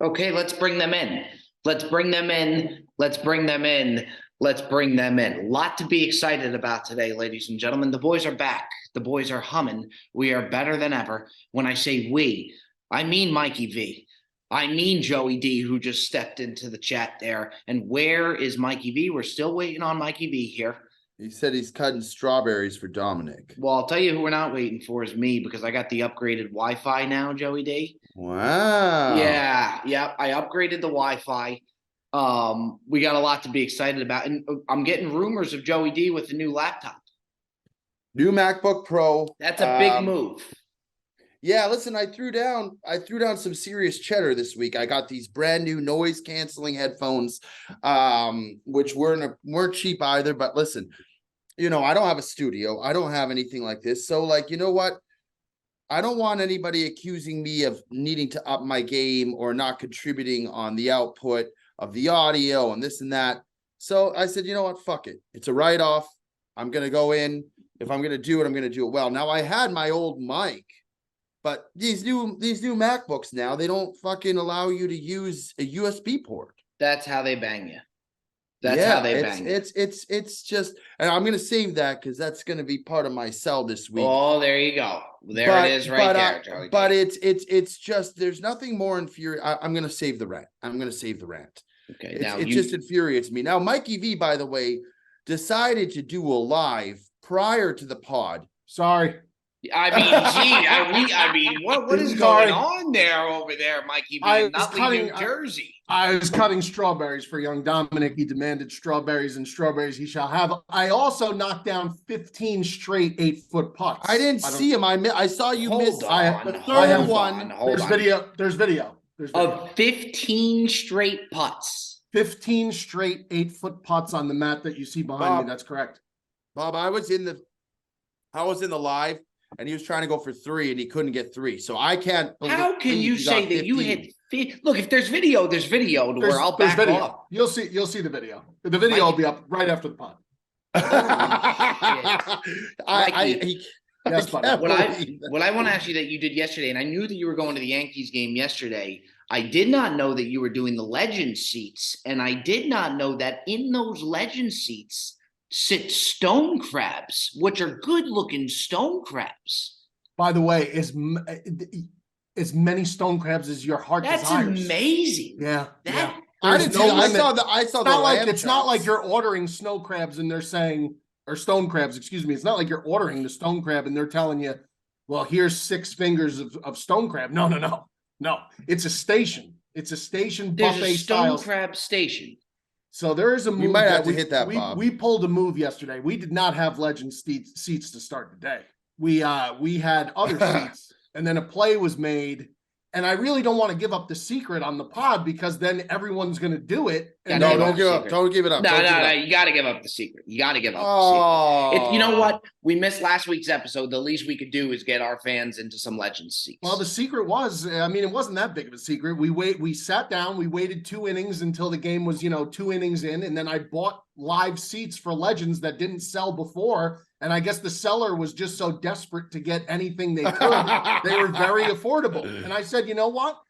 Okay, let's bring them in. Let's bring them in. Let's bring them in. Let's bring them in. Lot to be excited about today, ladies and gentlemen. The boys are back. The boys are humming. We are better than ever. When I say we, I mean Mikey V. I mean Joey D, who just stepped into the chat there. And where is Mikey V? We're still waiting on Mikey V here. He said he's cutting strawberries for Dominic. Well, I'll tell you who we're not waiting for is me, because I got the upgraded Wi-Fi now, Joey D. Wow. Yeah. I upgraded the Wi-Fi. We got a lot to be excited about. And I'm getting rumors of Joey D with the new laptop. New MacBook Pro. That's a big move. Yeah, listen, I threw down some serious cheddar this week. I got these brand new noise canceling headphones, which weren't cheap either. But listen, I don't have a studio. I don't have anything like this. So, like, you know what? I don't want anybody accusing me of needing to up my game or not contributing on the output of the audio and this and that. So I said, you know what? Fuck it. It's a write-off. I'm going to go in. If I'm going to do it, I'm going to do it well. Now, I had my old mic, but these new MacBooks now, they don't fucking allow you to use a USB port. That's how they bang you. That's how they bang you. It's just, and I'm going to save that because that's going to be part of my sell this week. Oh, there you go. There it is right there, Joey. But it's just, there's nothing more infuriating. I'm going to save the rant. Okay. It just infuriates me. Now, Mikey V, by the way, decided to do a live prior to the pod. Sorry. I mean, what is going on there over there, Mikey V? New Jersey. I was cutting strawberries for young Dominic. He demanded strawberries, and strawberries he shall have. I also knocked down 15 straight 8-foot putts. I didn't see him. I saw you miss the third one. There's video. Of 15 straight putts. 15 straight 8-foot putts on the mat that you see behind me. That's correct. Bob, I was in the live, and he was trying to go for 3, and he couldn't get 3. So I can't. How can you say that you hit? Look, if there's video, there's video to where I'll back off. You'll see the video. The video will be up right after the pod. Yes, what I want to ask you that you did yesterday, and I knew that you were going to the Yankees game yesterday. I did not know that you were doing the legend seats, and I did not know that in those legend seats sit stone crabs, which are good-looking stone crabs. By the way, as many stone crabs as your heart desires. That's amazing. Yeah. I saw the it's not like you're ordering snow crabs and they're saying, or stone crabs, excuse me. It's not like you're ordering the stone crab and they're telling you, well, here's 6 fingers of stone crab. No. It's a station. It's a station buffet. There's a stone crab station. So there is a move. You might have to hit that, Bob. We pulled a move yesterday. We did not have legend seats to start the day. We had other seats, and then a play was made. And I really don't want to give up the secret on the pod because then everyone's going to do it. And don't give up. No. You got to give up the secret. You got to give up the secret. You know what? We missed last week's episode. The least we could do is get our fans into some legend seats. Well, the secret was, it wasn't that big of a secret. We sat down, we waited 2 innings until the game was, 2 innings in. And then I bought live seats for legends that didn't sell before. And I guess the seller was just so desperate to get anything they could. They were very affordable. And I said, you know what?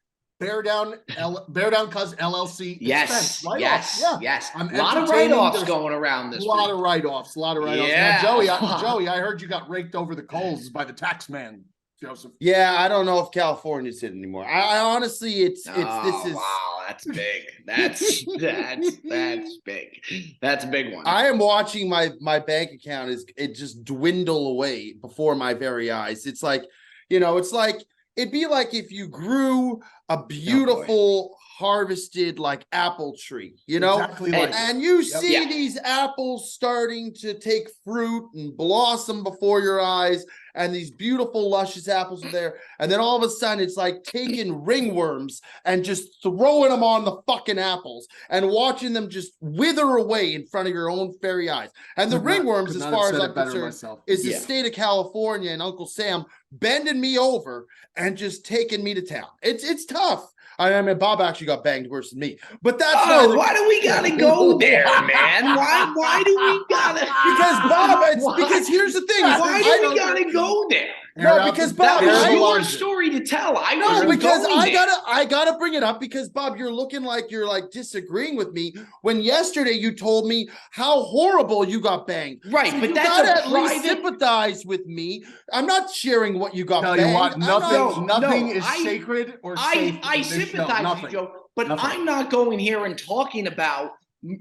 Bear down cuz LLC. Yes. A lot of write-offs going around this week. A lot of write-offs. Yeah. Now, Joey, I heard you got raked over the coals by the tax man, Joseph. Yeah, I don't know if California's it anymore. I honestly, wow, that's big. That's big. That's a big one. I am watching my bank account it just dwindle away before my very eyes. It's like, it'd be like if you grew a beautiful harvested like apple tree, exactly and you see these apples starting to take fruit and blossom before your eyes, and these beautiful luscious apples are there, and then all of a sudden it's like taking ringworms and just throwing them on the fucking apples and watching them just wither away in front of your own very eyes. And the ringworms, as far as I'm concerned, is the state of California and Uncle Sam bending me over and just taking me to town. It's tough. I mean, Bob actually got banged worse than me, but that's why do we gotta go there, man? Why do we gotta? Because Bob, because here's the thing: why do we gotta go there? No, because Bob, That was Air your Margin. story to tell. I No, wasn't because going there. I gotta bring it up because Bob, you're looking like you're like disagreeing with me when yesterday you told me how horrible you got banged. Right, So but you that's gotta a at least private- sympathize with me. I'm not sharing what you got Tell banged. you what, I'm not- nothing no, is sacred or safe. I in this show. sympathize with Nothing. you, Joe, but Nothing. I'm not going here and talking about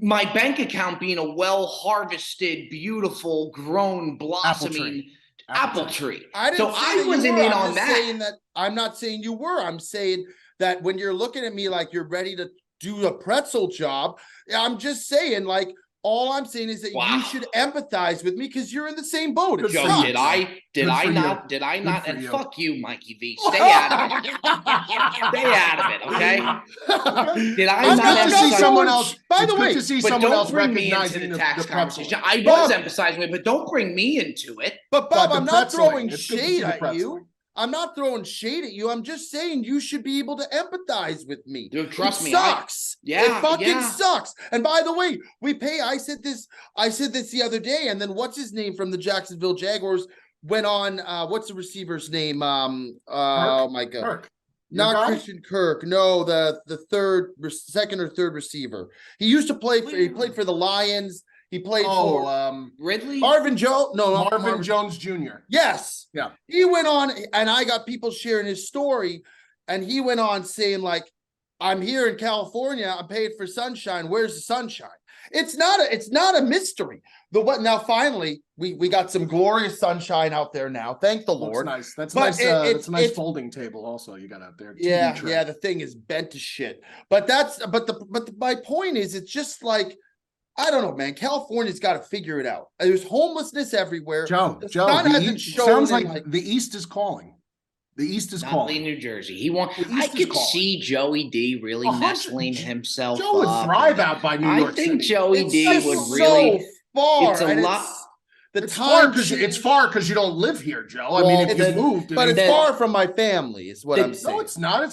my bank account being a well-harvested, beautiful, grown, blossoming apple tree. I didn't So say I that you wasn't were. in I'm on just that. saying that I'm not saying you were. I'm saying that when you're looking at me like you're ready to do a pretzel job, I'm just saying like all I'm saying is that Wow. you should empathize with me because you're in the same boat. It Good Joe, sucks. did I Good for not, you. did I Good not, for and you. fuck you, Mikey V, stay out of it, stay out of it, okay? Did I I'm not not emphasize- going- someone else? By It's the good way, to see But someone don't else bring me into recognizing the tax pretzel. conversation. I Bob- was emphasizing it, but don't bring me into it. But But Bob, the I'm not pretzeling, throwing it's good to see shade the at you. pretzeling. I'm not throwing shade at you. I'm just saying you should be able to empathize with me. Dude, trust it me, sucks. Yeah, it fucking yeah. sucks. And by the way, we pay. I said this the other day, and then what's his name from the Jacksonville Jaguars went on. What's the receiver's name? Oh my god, Kirk. Your not guy? Christian Kirk. No, the second or third receiver. He used to play. He played for the Lions. He played for Ridley? Marvin Jones. No, not Marvin Jones Jr. Yes. Yeah. He went on, and I got people sharing his story, and he went on saying, like, I'm here in California, I'm paid for sunshine. Where's the sunshine? It's not a mystery. Now finally we got some glorious sunshine out there now. Thank the Looks Lord. nice. That's But nice. That's a nice it's- folding table. Also, you got out there. TV Yeah, tray. yeah, the thing is bent to shit. But my point is, it's just like, I don't know, man. California's got to figure it out. There's homelessness everywhere. Joe, The Joe, sun the hasn't East, shown sounds in, like the East is calling. The East is Not calling. New Jersey. He wants. The East I is could calling. see Joey D really 100 nestling himself Joe would up. thrive out by New I York think City. Joey It's D just would so really. far. it's a and lot- The It's time far because you don't live here, Joe. I Well, mean, if you then- moved, but it's the- far from my family, is what the- I'm saying. no, it's not.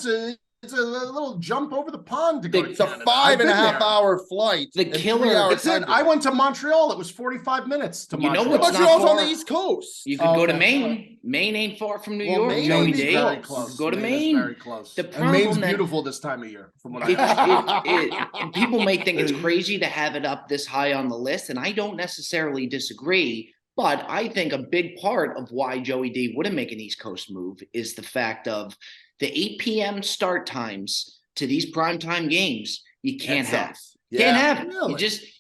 It's a little jump over the pond to go to It's a Canada. 5.5 I've been there. hour flight. The and killer- 3 hours It's it. I went to Montreal. It was 45 minutes to You know Montreal. what's not Montreal's on far? the East Coast. You could go to Okay. Maine. Maine ain't far from New Well, York. Maine Joey would be D. very close. Go to Maine is Maine. very close. The And Maine's problem that- beautiful this time of year, from what I People may think it's crazy to have it up this high on the list, and I don't necessarily disagree. But I think a big part of why Joey D wouldn't make an East Coast move is the fact of the 8 p.m. start times to these primetime games. You can't That have. sucks. Can't Yeah. have it. Really?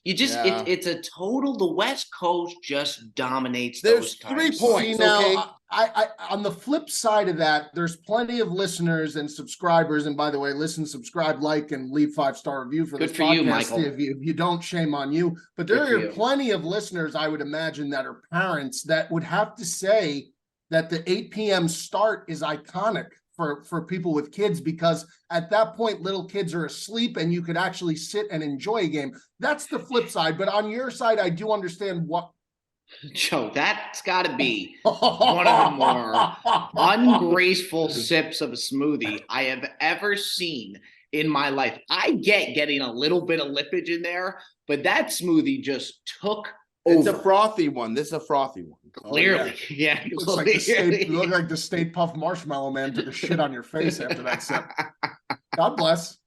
You just Yeah. it's a total. The West Coast just dominates There's those 3 times. points. See, now, okay. I on the flip side of that, there's plenty of listeners and subscribers. And by the way, listen, subscribe, like, and leave 5-star review for Good this for podcast. you, Michael. If you don't, shame on you. But Good there for are you. plenty of listeners, I would imagine, that are parents that would have to say that the 8 p.m. start is iconic for people with kids, because at that point, little kids are asleep and you could actually sit and enjoy a game. That's the flip side. But on your side, I do understand what. Joe, that's got to be one of the more ungraceful sips of a smoothie I have ever seen in my life. I get getting a little bit of lippage in there, but that smoothie just took It's a over. frothy one. This is a frothy one. Clearly, yeah. Looks like the state, you look like the State Puff Marshmallow Man took a shit on your face after that sip. God bless.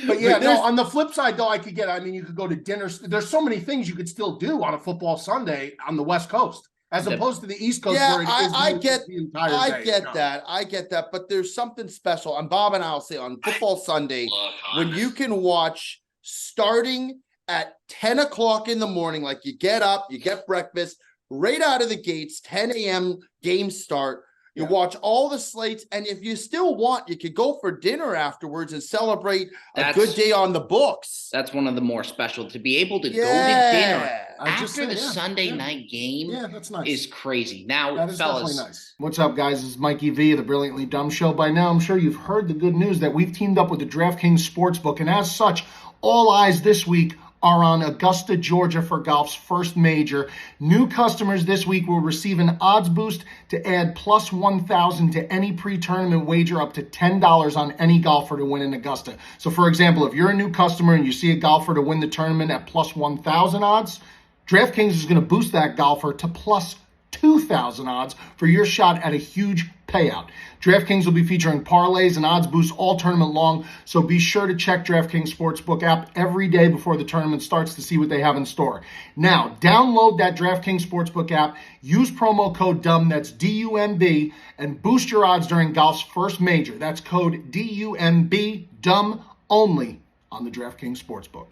But yeah, But there's- no, on the flip side, though, I mean, you could go to dinner. There's so many things you could still do on a football Sunday on the West Coast, as opposed to the East Coast, Yeah, where it is I the get- entire day. I get No. that. I get that. But there's something special. And Bob and I'll say on football Sunday, when you can watch starting at 10 o'clock in the morning, like you get up, you get breakfast, right out of the gates, 10 a.m. game start. You Yeah. watch all the slates, and if you still want, you could go for dinner afterwards and celebrate That's- a good day on the books. That's one of the more special to be able to go to dinner Yeah. I just after said, the yeah, Sunday yeah. night game Yeah, that's nice. is crazy. Now, That is fellas, definitely nice. What's up, guys? This is Mikey V of the Brilliantly Dumb Show. By now, I'm sure you've heard the good news that we've teamed up with the DraftKings Sportsbook, and as such, all eyes this week are on Augusta, Georgia for golf's first major. New customers this week will receive an odds boost to add plus 1,000 to any pre-tournament wager up to $10 on any golfer to win in Augusta. So, for example, if you're a new customer and you see a golfer to win the tournament at plus 1,000 odds, DraftKings is going to boost that golfer to plus 2,000 odds for your shot at a huge payout. DraftKings will be featuring parlays and odds boosts all tournament long, so be sure to check DraftKings Sportsbook app every day before the tournament starts to see what they have in store. Now, download that DraftKings Sportsbook app, use promo code DUMB, that's D-U-M-B, and boost your odds during golf's first major. That's code D-U-M-B, DUMB, only on the DraftKings Sportsbook.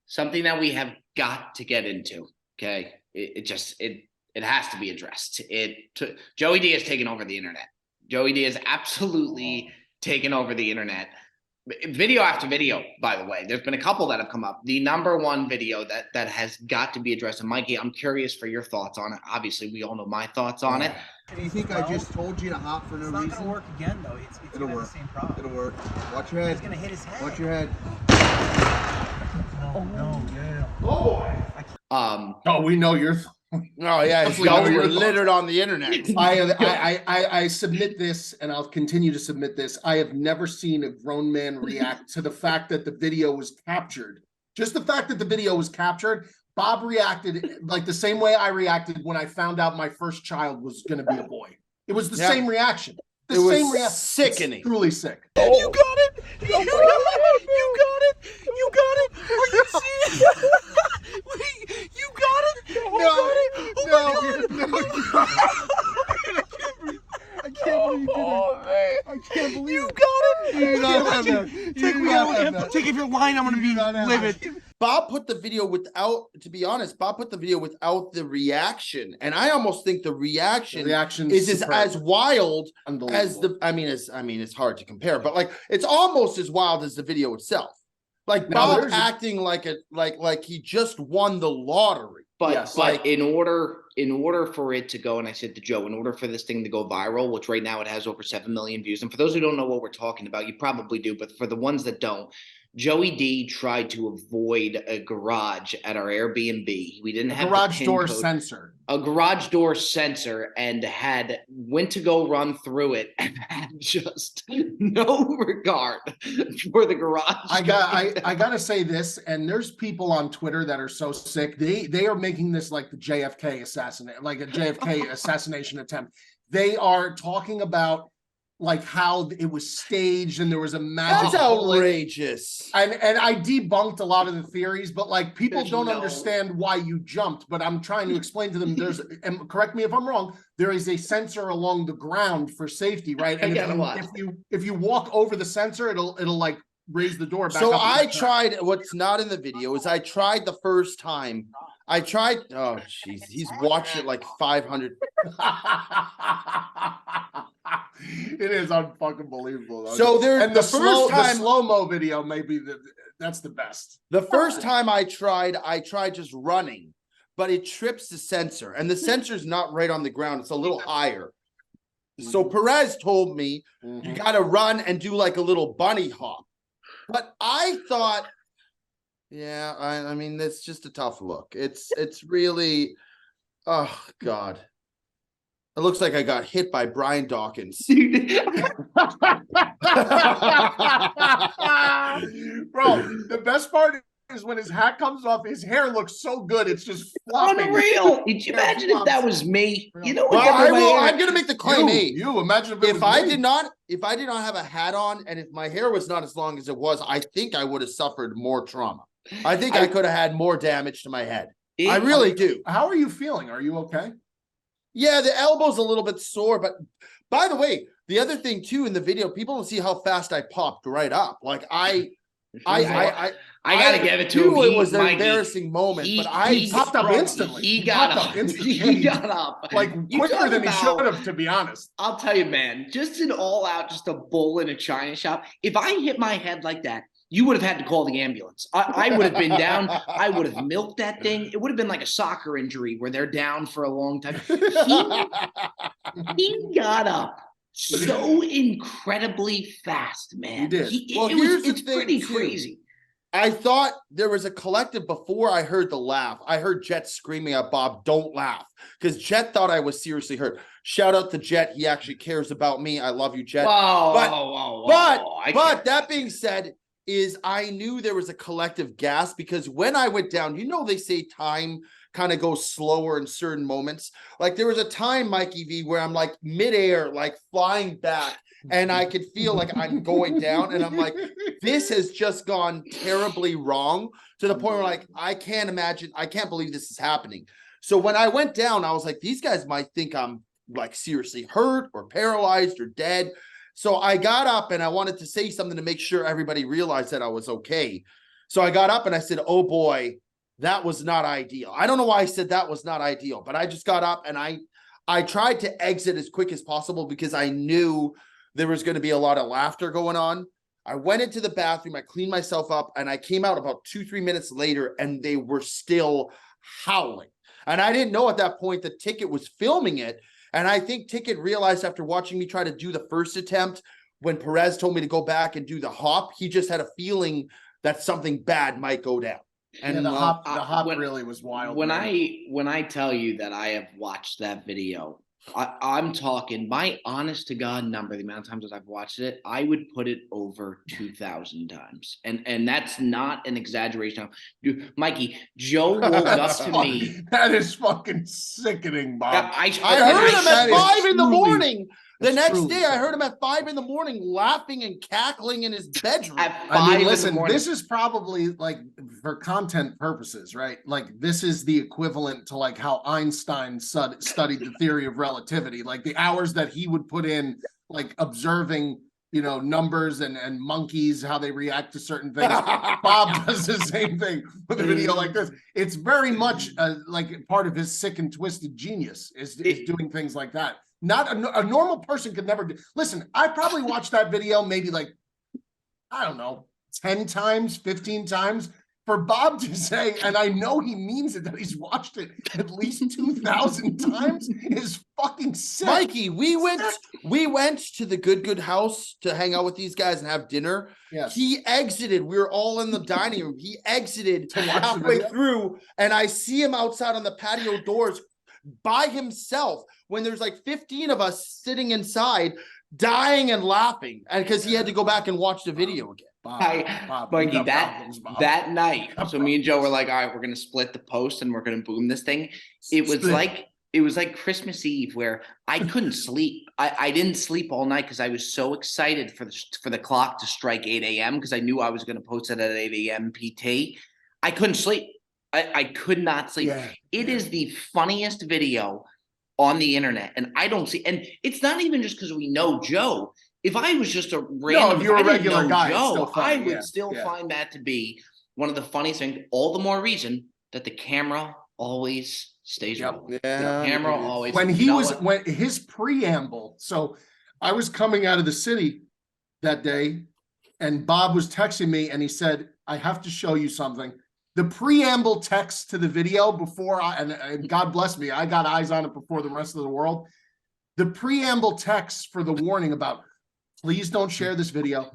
Something that we have got to get into, okay? It has to be addressed. Joey D has taken over the internet. Joey D has absolutely taken over the internet. Video after video, by the way. There's been a couple that have come up. The number one video that has got to be addressed. And Mikey, I'm curious for your thoughts on it. Obviously, we all know my thoughts on it. Do you think I just told you to hop for no reason? It's not gonna work again, though. It's It'll gonna work. have the same problem. It'll work. Watch your head. He's gonna hit his head. Watch your head. No, yeah. Oh, we know you're... Oh yeah, Definitely y'all know were your littered on the internet. I submit this, and I'll continue to submit this. I have never seen a grown man react to the fact that the video was captured. Just the fact that the video was captured. Bob reacted like the same way I reacted when I found out my first child was going to be a boy. It was the same reaction. It was sickening. It's truly sick. You got it! You got it! You got it! You got it! Are you serious? Wait, you got it? I can't believe you did it. I can't believe You got it! You do not have that. You do not have that. Take if you're lying, I'm gonna be livid. Bob put the video without, to be honest, Bob put the video without the reaction. And I almost think the reaction is as wild as it's hard to compare, but like it's almost as wild as the video itself. Like Bob acting like he just won the lottery. But in order for it to go, and I said to Joe, in order for this thing to go viral, which right now it has over 7 million views, and for those who don't know what we're talking about, you probably do, but for the ones that don't, Joey D tried to avoid a garage at our Airbnb. We didn't have a garage door sensor. A garage door sensor, and went to go run through it and had just no regard for the garage. I gotta say this, and there's people on Twitter that are so sick. They are making this like the JFK assassination attempt. They are talking about like how it was staged and there was a magic. That's outrageous. And I debunked a lot of the theories, but like people don't understand why you jumped. But I'm trying to explain to them and correct me if I'm wrong, there is a sensor along the ground for safety, right? And if you walk over the sensor, it'll like raise the door back. So I tried, what's not in the video is I tried the first time. Oh jeez, he's watched it like 500. It is unfucking believable. Though. So the slow-mo video maybe that's the best. The first time I tried just running, but it trips the sensor, and the sensor's not right on the ground; it's a little higher. So Perez told me you got to run and do like a little bunny hop, but I thought, yeah, I mean that's just a tough look. It's really, oh God. It looks like I got hit by Brian Dawkins. Bro, the best part is when his hat comes off, his hair looks so good. It's just flopping. Unreal. Could you imagine if that was me? You know what? I'm going to make the claim. You imagine if I did not have a hat on, and if my hair was not as long as it was, I think I would have suffered more trauma. I think I could have had more damage to my head. I really do. How are you feeling? Are you okay? Yeah, the elbow's a little bit sore, but by the way, the other thing too in the video, people don't see how fast I popped right up. Like I gotta give it to him. It was an embarrassing moment, but he popped up instantly. He got up like quicker than he should have, to be honest. I'll tell you, man, just an all-out, just a bull in a china shop. If I hit my head like that, you would have had to call the ambulance. I would have been down. I would have milked that thing. It would have been like a soccer injury where they're down for a long time. He got up so incredibly fast, man. He did. It's pretty crazy. I thought there was a collective before I heard the laugh. I heard Jet screaming at Bob, "Don't laugh," because Jet thought I was seriously hurt. Shout out to Jet. He actually cares about me. I love you, Jet. Whoa, but that being said, is I knew there was a collective gasp because when I went down, they say time kind of goes slower in certain moments. Like there was a time, Mikey V, where I'm like midair, like flying back, and I could feel like I'm going down, and I'm like, this has just gone terribly wrong to the point where like I can't believe this is happening. So when I went down, I was like, these guys might think I'm like seriously hurt or paralyzed or dead. So I got up and I wanted to say something to make sure everybody realized that I was okay. So I got up and I said, oh boy, that was not ideal. I don't know why I said that was not ideal, but I just got up and I tried to exit as quick as possible because I knew there was going to be a lot of laughter going on. I went into the bathroom, I cleaned myself up, and I came out about 2-3 minutes later and they were still howling. And I didn't know at that point that Ticket was filming it. And I think Ticket realized after watching me try to do the first attempt, when Perez told me to go back and do the hop, he just had a feeling that something bad might go down. And the hop really was wild. When I tell you that I have watched that video, I'm talking my honest to God number, the amount of times that I've watched it, I would put it over 2,000 times. And that's not an exaggeration. Dude, Mikey, Joe woke up to me. That is fucking sickening, Bob. I heard him at 5 in the truly- morning. The next truly day, I heard him at 5 in the morning laughing and cackling in his bedroom. At 5 I mean, in the listen, morning. this is probably like for content purposes, right? Like this is the equivalent to like how Einstein studied the theory of relativity, like the hours that he would put in, like observing, numbers and monkeys, how they react to certain things. Bob does the same thing with a video like this. It's very much like part of his sick and twisted genius is doing things like that. Not a normal person could never do. Listen, I probably watched that video maybe like, I don't know, 10 times, 15 times. For Bob to say, and I know he means it, that he's watched it at least 2,000 times is fucking sick. Mikey, we went to the good house to hang out with these guys and have dinner. Yes. He exited. We were all in the dining room. He exited To watch the halfway video? through, and I see him outside on the patio doors by himself when there's like 15 of us sitting inside dying and laughing, and because he had to go back and watch the video again. Bob, Mikey, you got problems, Bob. that night. So me and Joe were like, all right, we're gonna split the post and we're gonna boom this thing. It was like Christmas Eve where I couldn't sleep. I didn't sleep all night because I was so excited for the clock to strike 8 a.m. because I knew I was gonna post it at 8 a.m. PT. I couldn't sleep. I could not sleep. It is the funniest video on the internet, and I don't see. And it's not even just because we know Joe. If I was just a random, if you're a I didn't regular know guy, it's Joe, still funny. I would Yeah, still yeah. find that to be one of the funniest things. All the more reason that the camera always stays Yep. rolling. Yeah, The camera always. When you know what? when his preamble. So I was coming out of the city that day, and Bob was texting me, and he said, "I have to show you something." The preamble text to the video before and God bless me, I got eyes on it before the rest of the world. The preamble text for the warning about, please don't share this video.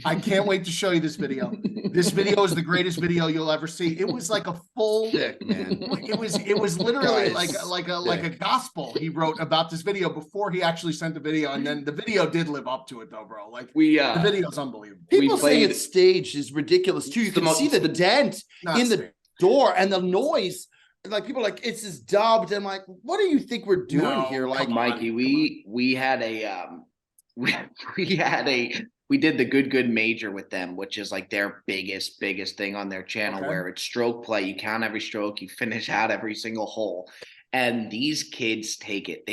I can't wait to show you this video. This video is the greatest video you'll ever see. It was like a full, Sick, man. it was literally Guys, like a gospel he wrote about this video before he actually sent the video, and then the video did live up to it though, bro. Like the video's unbelievable. People saying played- it's staged is ridiculous too. You It's the can most- see the dent Not in the staged. door and the noise. Like people are like, it's just dubbed. And I'm like, what do you think we're doing No, here? Like, come on. Mikey, we had a we did the good major with them, which is like their biggest thing on their channel, Okay. where it's stroke play. You count every stroke, you finish out every single hole. And these kids take it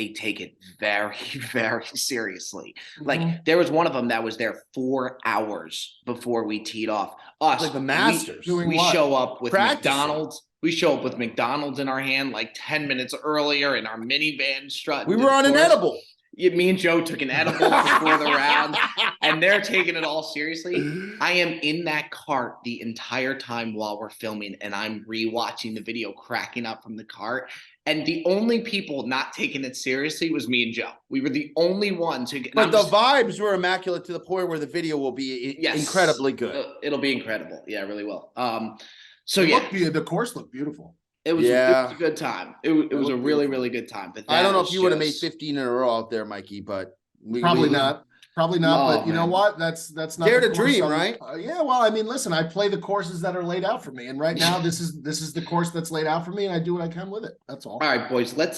very, very seriously. Mhm. Like there was one of them that was there 4 hours before we teed off. Us, like the Masters. doing we what? show up with Practicing. McDonald's. We show up with McDonald's in our hand like 10 minutes earlier in our minivan strut. We were on an edible. Me and Joe took an edible before the round, and they're taking it all seriously. I am in that cart the entire time while we're filming, and I'm rewatching the video, cracking up from the cart. And the only people not taking it seriously was me and Joe. We were the only ones who. But the vibes were immaculate to the point where the video will be Yes. incredibly good. It'll be incredible. Yeah, it really will. So It yeah, looked the course looked beautiful. it was Yeah. a good time. It was a looked really beautiful. really good time. But I don't know that if you would have made was just- 15 in a row out there, Mikey, but Probably not. Probably not, Oh, but you know man. what? That's not Dare the to course dream, I'm- right? Yeah, well, I mean, listen, I play the courses that are laid out for me, and right now this is the course that's laid out for me, and I do what I can with it. That's all. All right, boys. Let's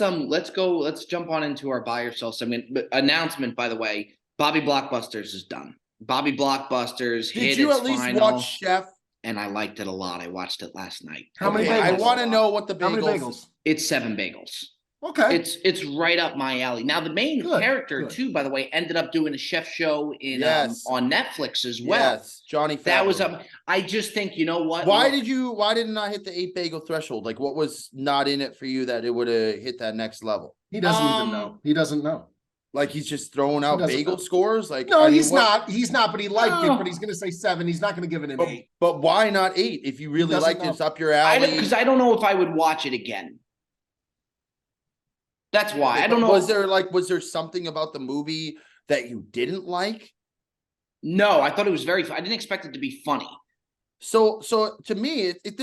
jump on into our buy or sell segment. But announcement, by the way, Bobby Blockbusters is done. Bobby Blockbusters Did hit you its at least final, watch Chef? and I liked it a lot. I watched it last night. How many Okay, I bagels? want to know what the How many bagels. bagels? It's 7 bagels. Okay. It's right up my alley. Now the main Good, character good. too, by the way, ended up doing a chef show in Yes. on Netflix as well. Yes, Johnny. That was Favreau. I just think, you know what? Why Look, why did it not hit the 8 bagel threshold? Like, what was not in it for you that it would have hit that next level? He doesn't even know. He doesn't know. Like, he's just throwing out doesn't bagel know. scores? Like, No, I mean, he's what- not. He's not, but he liked it, No. but he's gonna say 7. He's not gonna give it an But, 8. but why not 8? If you really doesn't liked it, know. it's up your alley. because I don't know if I would watch it again. That's why. I don't know. Was there something about the movie that you didn't like? No, I thought it was I didn't expect it to be funny. So to me, if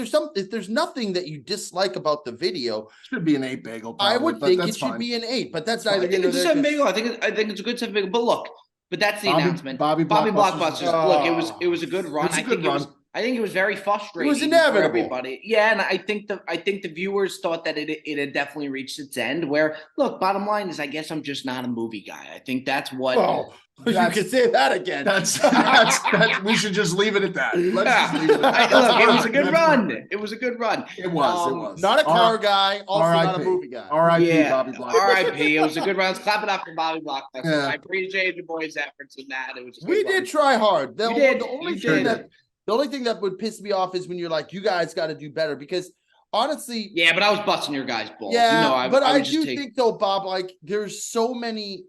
there's nothing that you dislike about the video, Should be an 8 bagel. I Probably, would but think that's it should fine. be an 8. But that's I neither think here nor it's a there. 7 bagel. I think it's a good 7 bagel. But look, that's the announcement. Bobby Blockbusters. Blockbusters. Look, it was a good run. It's a I good think run. I think it was very frustrating. for inevitable. everybody. Yeah, and I think the viewers thought that it had definitely reached its end. Where look, bottom line is, I guess I'm just not a movie guy. I think that's what. Oh, you That's- could say that again. That's we should just leave it at that. Let's Yeah. just leave it at that. Look, it was a good That's run. fine. It was a good run. It was. It Um, was. Not a car R- guy, also not a R.I.P. movie guy. R.I.P. Yeah, Bobby Blockbusters. R.I.P. It was a good run. Let's clap it up for Bobby Blockbusters. Yeah. I appreciate the boys' efforts in that. It was a good We run. did try hard. You did. The only You thing did. the only thing that would piss me off is when you're like, you guys got to do better, because honestly, Yeah, but I was busting your guys' balls. yeah, You know, but I would just do take- think though, Bob, like there's so many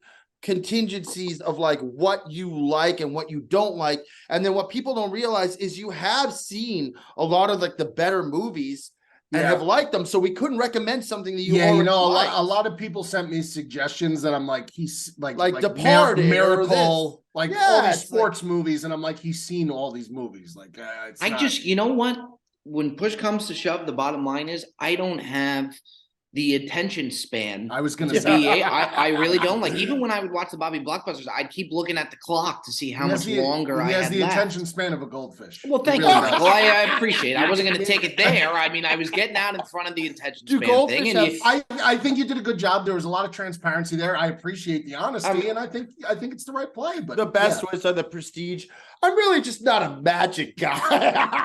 contingencies of like what you like and what you don't like, and then what people don't realize is you have seen a lot of like the better movies and Yeah. have liked them, so we couldn't recommend something that you Yeah, you already know, liked. a lot of people sent me suggestions that I'm like, he's like Departed or Miracle, like all Yeah, these it's like- sports movies, and I'm like, he's seen all these movies. Like, it's I not- just, you know what? When push comes to shove, the bottom line is I don't have the attention span. I was gonna to say, be, I really don't. Like, even when I would watch the Bobby Blockbusters, I'd keep looking at the clock to see how he much has the- longer I He has had the left. attention span of a goldfish. Well, He thank really you. does. Michael. I appreciate it. I wasn't going to take it there. I mean, I was getting out in front of the attention Do span goldfish thing. And have- you, I think you did a good job. There was a lot of transparency there. I appreciate the honesty, and I think it's the right play. But The best yeah. was on the Prestige. I'm really just not a magic guy.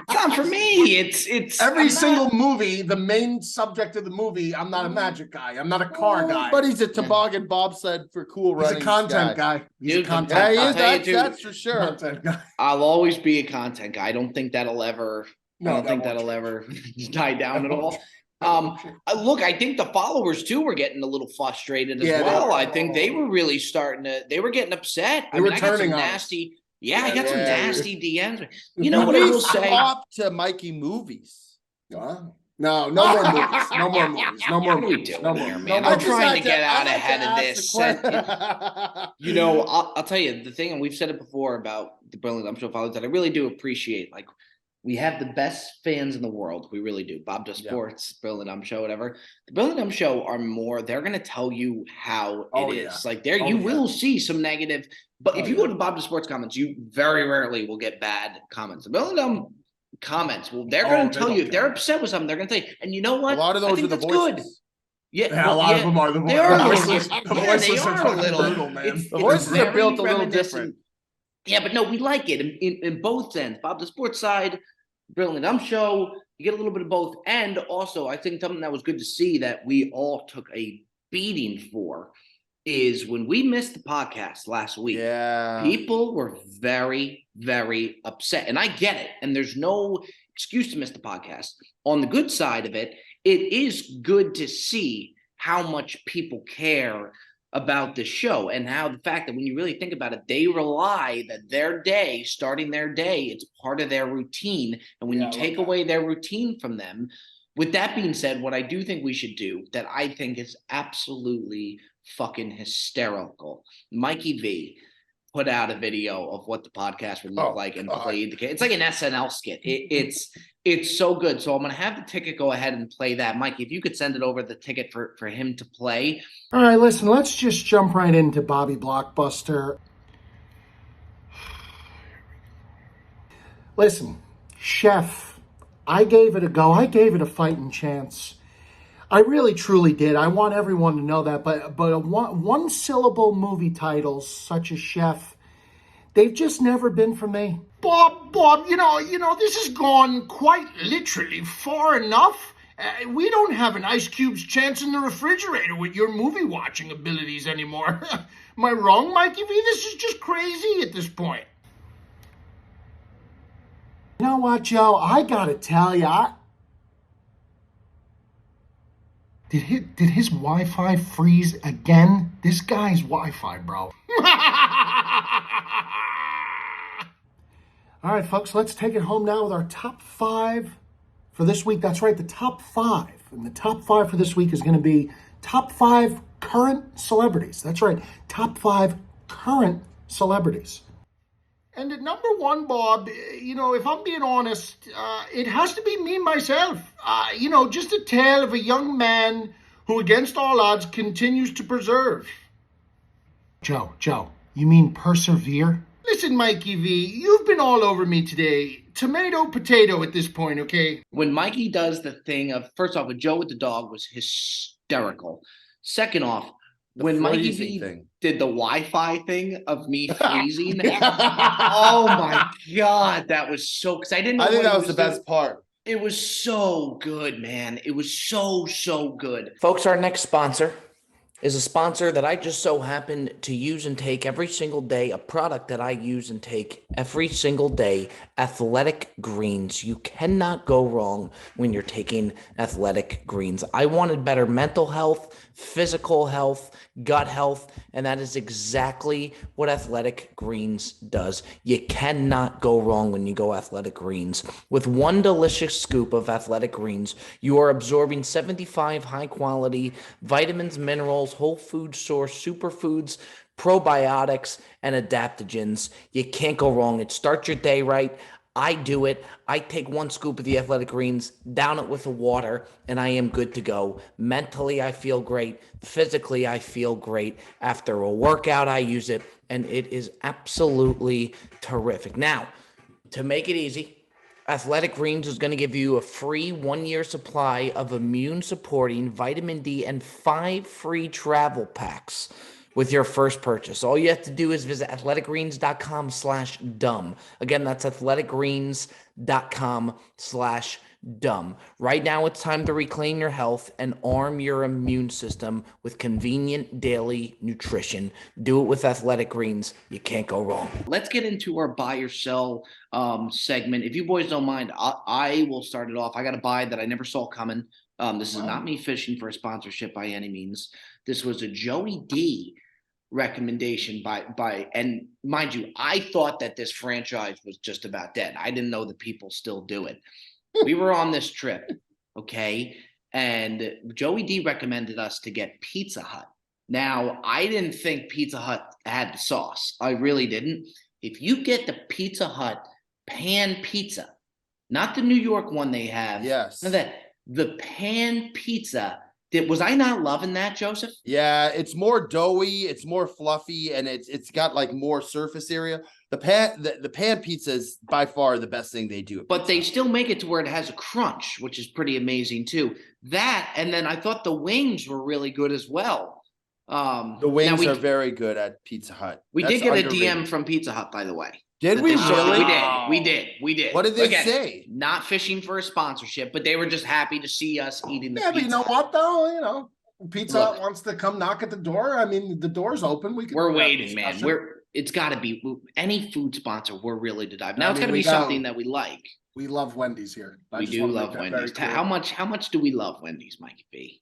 it's not for me. It's Every I'm not- single movie, the main subject of the movie, I'm not a magic guy. I'm not a car guy. But he's a toboggan bobsled for cool He's running. a content guy. He's Dude, a content Yeah, he guy. is. I'll tell you, That's dude. for sure. Content guy. I'll always be a content guy. I don't think that'll ever. No, I don't that think won't that'll ever die down at That all. won't Look, I think the followers too were getting a little frustrated as Yeah, they well. were. I think they were really starting to. They were getting upset. They I were mean, I got some turning on us. nasty. Yeah, I got some Yeah. nasty DMs. You know At what I will least say? hop to Mikey movies. No, no more movies. No more movies. No more What are we movies. doing No more. here, No man? more I'm I trying had to get out I had ahead to of ask this. the question. You know, I'll tell you the thing, and we've said it before about the Brilliant Dumb Show followers that I really do appreciate. Like, we have the best fans in the world. We really do. Bob Does Yeah. Sports, Brilliant Dumb Show, whatever. The Brilliant Dumb Show are more, they're going to tell you how Oh, it yeah. is. Like, there, Oh, you yeah. will see some negative, but if Oh, you go yeah. to Bob Does Sports comments, you very rarely will get bad comments. The Brilliant Dumb comments, well, they're Oh, going they to tell don't you if they're care. upset with something, they're going to tell you. And you know A what? lot of I those think are the that's voices. good. Yeah, Yeah, well, a lot yeah, of them are the they are a little voices. different. The Yeah, voices they are are a fucking little. brutal, man. It's- The it's voices are very built a little reminiscent. different. Yeah, but no, we like it in both ends. Bob the Sports side, Brilliant Dumb Show, you get a little bit of both. And also, I think something that was good to see that we all took a beating for is when we missed the podcast last week. Yeah. People were very, very upset. And I get it. And there's no excuse to miss the podcast. On the good side of it, it is good to see how much people care about the show and how the fact that when you really think about it, they rely that their day, starting their day, it's part of their routine. And when Yeah, you I love take that. away their routine from them, with that being said, what I do think we should do that I think is absolutely fucking hysterical. Mikey V put out a video of what the podcast would look Oh, like and God. played the kid. It's like an SNL skit. It's so good. So I'm gonna have the ticket go ahead and play that. Mikey, if you could send it over the ticket for him to play. All right, listen, let's just jump right into Bobby Blockbuster. Listen, chef, I gave it a go. I gave it a fighting chance. I really, truly did. I want everyone to know that. But one syllable movie titles such as Chef, they've just never been for me. Bob, you know, this has gone quite literally far enough. We don't have an Ice Cube's chance in the refrigerator with your movie watching abilities anymore. Am I wrong, Mikey V? This is just crazy at this point. You know what, Joe? I gotta tell ya. Did his Wi-Fi freeze again? This guy's Wi-Fi, bro. All right, folks, let's take it home now with our top 5 for this week. That's right, the top 5. And the top 5 for this week is going to be top 5 current celebrities. That's right, top 5 current celebrities. And at number 1, Bob, you know, if I'm being honest, it has to be me, myself. You know, just a tale of a young man who, against all odds, continues to persevere. Joe, you mean persevere? Listen, Mikey V, you've been all over me today. Tomato, potato at this point, okay? When Mikey does the thing of, first off, with Joe with the dog was hysterical. Second off, when Mikey V did the Wi-Fi thing of me freezing, oh my God, that was so, because I didn't know I think what that was the best part. It was so good, man. It was so good. Folks, our next sponsor is a sponsor that I just so happen to use and take every single day, a product that I use and take every single day, Athletic Greens. You cannot go wrong when you're taking Athletic Greens. I wanted better mental health, physical health, gut health, and that is exactly what Athletic Greens does. You cannot go wrong when you go Athletic Greens. With one delicious scoop of Athletic Greens, you are absorbing 75 high-quality vitamins, minerals, whole food source, superfoods, probiotics, and adaptogens. You can't go wrong. It starts your day right. I do it. I take one scoop of the Athletic Greens, down it with the water, and I am good to go. Mentally, I feel great. Physically, I feel great. After a workout, I use it, and it is absolutely terrific. Now, to make it easy, Athletic Greens is going to give you a free 1-year supply of immune-supporting vitamin D and 5 free travel packs with your first purchase. All you have to do is visit athleticgreens.com/dumb. Again, that's athleticgreens.com/dumb. Right now, it's time to reclaim your health and arm your immune system with convenient daily nutrition. Do it with Athletic Greens. You can't go wrong. Let's get into our buy or sell segment. If you boys don't mind, I will start it off. I got a buy that I never saw coming. This is not me fishing for a sponsorship by any means. This was a Joey D recommendation by and mind you, I thought that this franchise was just about dead. I didn't know that people still do it. We were on this trip, okay, and Joey D recommended us to get Pizza Hut. Now, I didn't think Pizza Hut had the sauce. I really didn't. If you get the Pizza Hut pan pizza, not the New York one they have, Yes, the pan pizza. Was I not loving that, Joseph? Yeah, it's more doughy, it's more fluffy, and it's got like more surface area. The pan pizza is by far the best thing they do. But they still make it to where it has a crunch, which is pretty amazing too. That, and then I thought the wings were really good as well. The wings are very good at Pizza Hut. We did get a DM from Pizza Hut, by the way. Did we really? We did. What did they say? Not fishing for a sponsorship, but they were just happy to see us eating the pizza. But you know what, though? You know, Pizza Hut wants to come knock at the door. I mean, the door's open. We're waiting, man. It's got to be any food sponsor. We're really to dive. Now it's got to be something that we like. We love Wendy's here. We do love Wendy's. How much do we love Wendy's, Mikey V?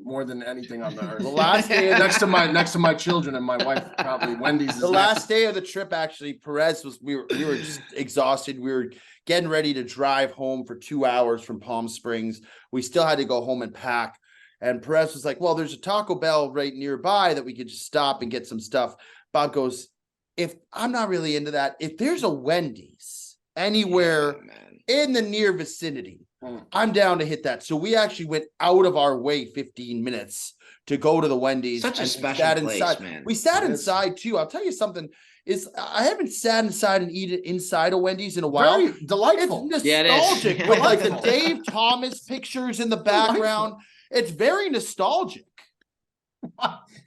More than anything on the earth. The last day, next to my children and my wife, probably Wendy's. The last day of the trip, actually, Perez we were just exhausted. We were getting ready to drive home for 2 hours from Palm Springs. We still had to go home and pack. And Perez was like, "Well, there's a Taco Bell right nearby that we could just stop and get some stuff." Bob goes, "If I'm not really into that, if there's a Wendy's anywhere in the near vicinity, I'm down to hit that." So we actually went out of our way 15 minutes to go to the Wendy's. Such a special place, man. We sat inside too. I'll tell you something. is I haven't sat inside and eaten inside a Wendy's in a while. Very delightful. It's Yeah, it is. nostalgic with like the Delightful. Dave Thomas pictures in the background. It's very nostalgic.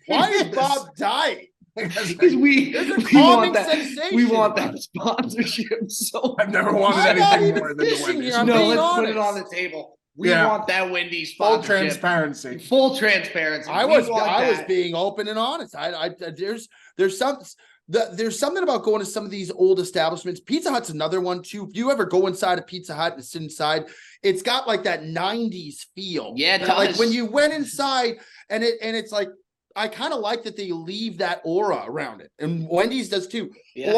Why is Bob dying? Because There's a we calming want that. sensation. We want that sponsorship. So I've never wanted I'm not anything even more than the fishing Wendy's. here, I'm no, being let's put it honest. on the table. We Yeah. want that Wendy's Full sponsorship. transparency. Full transparency. I We was want that. being open and honest. There's something about going to some of these old establishments. Pizza Hut's another one too. If you ever go inside a Pizza Hut and sit inside, it's got like that 90s feel. Yeah, it And, like does. when you went inside and it's like, I kind of like that they leave that aura around it. And Wendy's does too. Yeah.